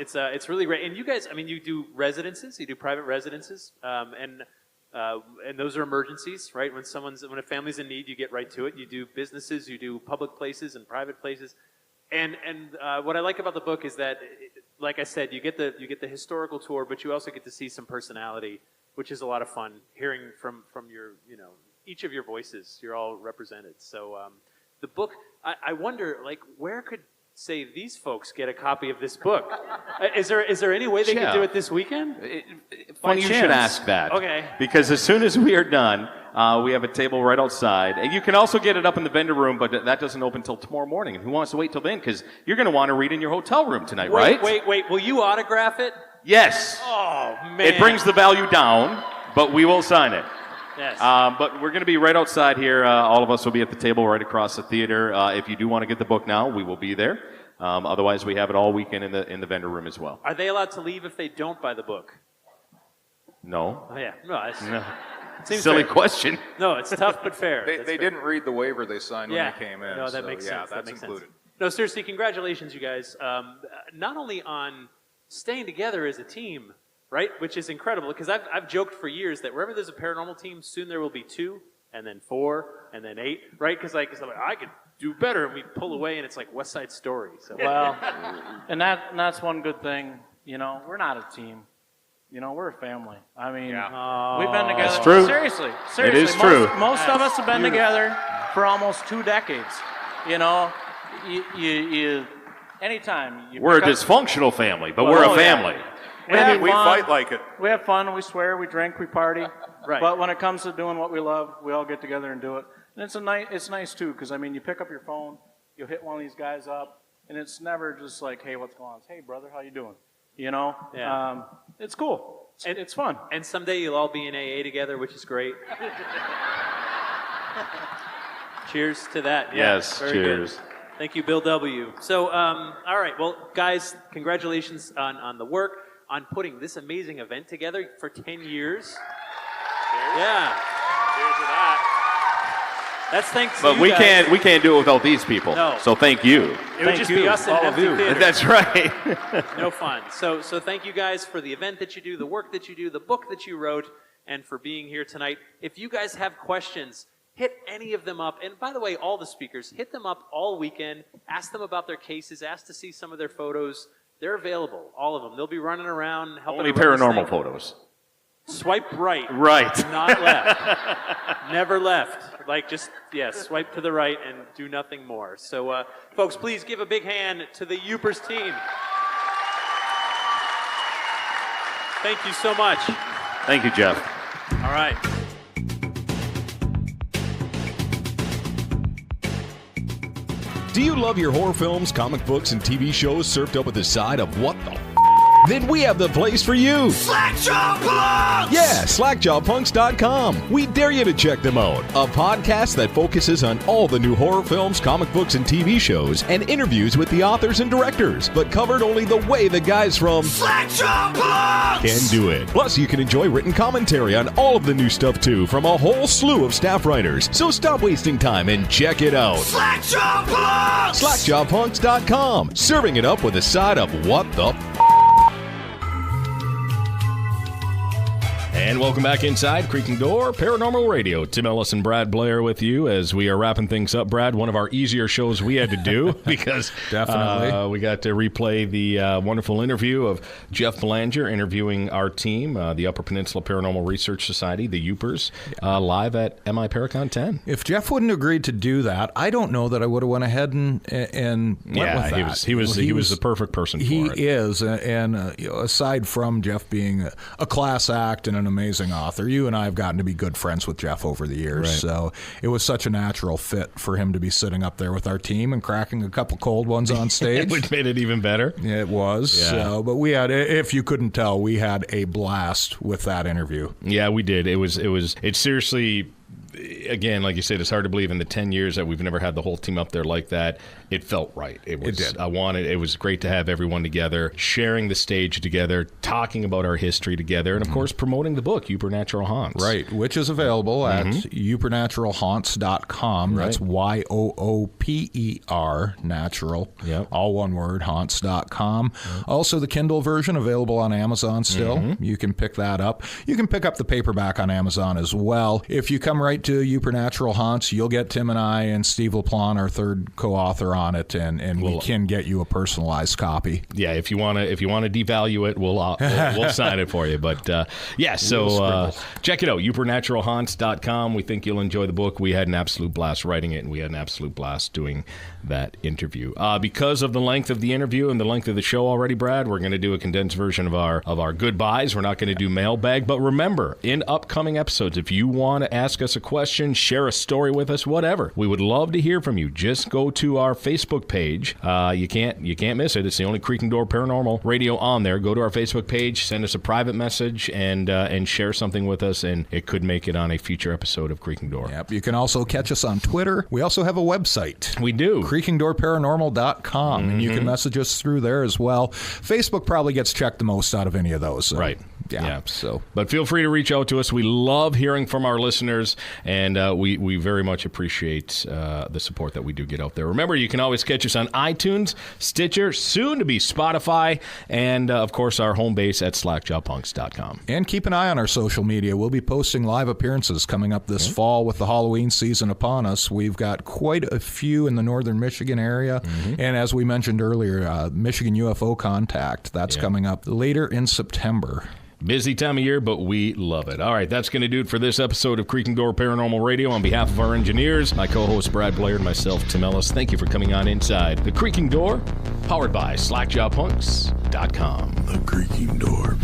really great. And you guys, I mean, you do residences. You do private residences, and those are emergencies, right? When a family's in need, you get right to it. You do businesses, you do public places and private places, and what I like about the book is that, like I said, you get the historical tour, but you also get to see some personality which is a lot of fun hearing from your, each of your voices. You're all represented. So the book, I wonder, like, where could, say, these folks get a copy of this book? Is there any way they could do it this weekend? Funny you should ask that. Okay. Because as soon as we are done, we have a table right outside. And you can also get it up in the vendor room, but that doesn't open until tomorrow morning. And who wants to wait till then? Because you're going to want to read in your hotel room tonight, right? Wait. Will you autograph it? Yes. Oh, man. It brings the value down, but we will sign it. Yes. But we're going to be right outside here. All of us will be at the table right across the theater. If you do want to get the book now, we will be there. Otherwise, we have it all weekend in the vendor room as well. Are they allowed to leave if they don't buy the book? No. Oh, yeah. No. Silly question. No, it's tough but fair. They didn't read the waiver they signed when they came in. No, that makes sense. That's that makes included. Sense. No, seriously, congratulations, you guys. Not only on staying together as a team, right, which is incredible, because I've joked for years that wherever there's a paranormal team, soon there will be 2, and then 4, and then 8, right? Because I could do better, and we pull away, and it's like West Side Story. So. Well, and that's one good thing. We're not a team. We're a family. I memean, we've been together. That's true. Seriously. It is true. Most of us have been together for almost 2 decades. You anytime. We're a dysfunctional family, but we're a family. We fight like it. We have fun, we swear, we drink, we party. Right. But when it comes to doing what we love, we all get together and do it. And it's nice too, because you pick up your phone, you'll hit one of these guys up, and it's never just like, hey, what's going on? It's, hey, brother, how you doing? Yeah. It's cool. It's fun. And someday you'll all be in AA together, which is great. Cheers to that. Yes, very cheers. Good. Thank you, Bill W. So, all right, well, guys, congratulations on the work, on putting this amazing event together for 10 years. Cheers. Yeah. Cheers to that. That's thanks to But you we guys. can't do it without these people. No. So thank you. It would just be us in an empty theater. That's right. No fun. So thank you guys for the event that you do, the work that you do, the book that you wrote, and for being here tonight. If you guys have questions, hit any of them up. And by the way, all the speakers, hit them up all weekend. Ask them about their cases. Ask to see some of their photos. They're available, all of them. They'll be running around helping. Only to run this paranormal thing. photos. Swipe right. Right. Not left. Never left. Swipe to the right and do nothing more. So, folks, please give a big hand to the UPPRS team. Thank you so much. Thank you, Jeff. All right. Do you love your horror films, comic books, and TV shows served up with a side of what the Then we have the place for you. Slackjaw Punks! Yeah, slackjawpunks.com. We dare you to check them out. A podcast that focuses on all the new horror films, comic books, and TV shows, and interviews with the authors and directors, but covered only the way the guys from Slackjaw Punks can do it. Plus, you can enjoy written commentary on all of the new stuff, too, from a whole slew of staff writers. So stop wasting time and check it out. Slackjaw Punks! Slackjawpunks.com. Serving it up with a side of what the And welcome back inside Creaking Door Paranormal Radio. Tim Ellis and Brad Blair with you as we are wrapping things up. Brad, one of our easier shows we had to do because Definitely. We got to replay the wonderful interview of Jeff Belanger interviewing our team, the Upper Peninsula Paranormal Research Society, the UPPRS, live at MI ParaCon10. If Jeff wouldn't have agreed to do that, I don't know that I would have went ahead and went with that. He was the perfect person for it. He is, and aside from Jeff being a class act and an amazing author, you and I have gotten to be good friends with Jeff over the years, Right. so it was such a natural fit for him to be sitting up there with our team and cracking a couple cold ones on stage. Which made it even better. It was. Yeah. So, but we had, if you couldn't tell, we had a blast with that interview. Yeah, we did. It's seriously, again, like you said, it's hard to believe in the 10 years that we've never had the whole team up there like that. It felt right. It did. It was great to have everyone together, sharing the stage together, talking about our history together, and of course promoting the book, Supernatural Haunts. Right, which is available at UPPRNaturalHaunts.com. That's YOOPER natural. Yep. All one word, haunts.com. Also, the Kindle version available on Amazon still. You can pick that up. You can pick up the paperback on Amazon as well. If you come right to Supernatural Haunts, you'll get Tim and I and Steve LaPlante, our third co-author, on it, and we can get you a personalized copy. Yeah, if you want to devalue it, we'll sign it for you. But check it out, UPPRNaturalHaunts.com. We think you'll enjoy the book. We had an absolute blast writing it, and we had an absolute blast doing that interview. Because of the length of the interview and the length of the show already, Brad, we're going to do a condensed version of our goodbyes. We're not going to do mailbag, but remember, in upcoming episodes, if you want to ask us a question, share a story with us, whatever, we would love to hear from you. Just go to our Facebook page. You can't miss it. It's the only Creaking Door Paranormal Radio on there. Go to our Facebook page, send us a private message, and share something with us, and it could make it on a future episode of Creaking Door. Yep. You can also catch us on Twitter. We also have a website. We do. CreakingDoorParanormal.com, and you can message us through there as well. Facebook probably gets checked the most out of any of those. So. Right. Yeah. So, but feel free to reach out to us. We love hearing from our listeners, and we very much appreciate the support that we do get out there. Remember, you can always catch us on iTunes, Stitcher, soon to be Spotify, and of course our home base at slackjawpunks.com. And keep an eye on our social media. We'll be posting live appearances coming up this fall with the Halloween season upon us. We've got quite a few in the northern Michigan area, and as we mentioned earlier, Michigan UFO Contact. That's coming up later in September. Busy time of year, but we love it. All right, that's going to do it for this episode of Creaking Door Paranormal Radio. On behalf of our engineers, my co-host Brad Blair, and myself, Tim Ellis, thank you for coming on inside the Creaking Door, powered by SlackJawPunks.com. The Creaking Door.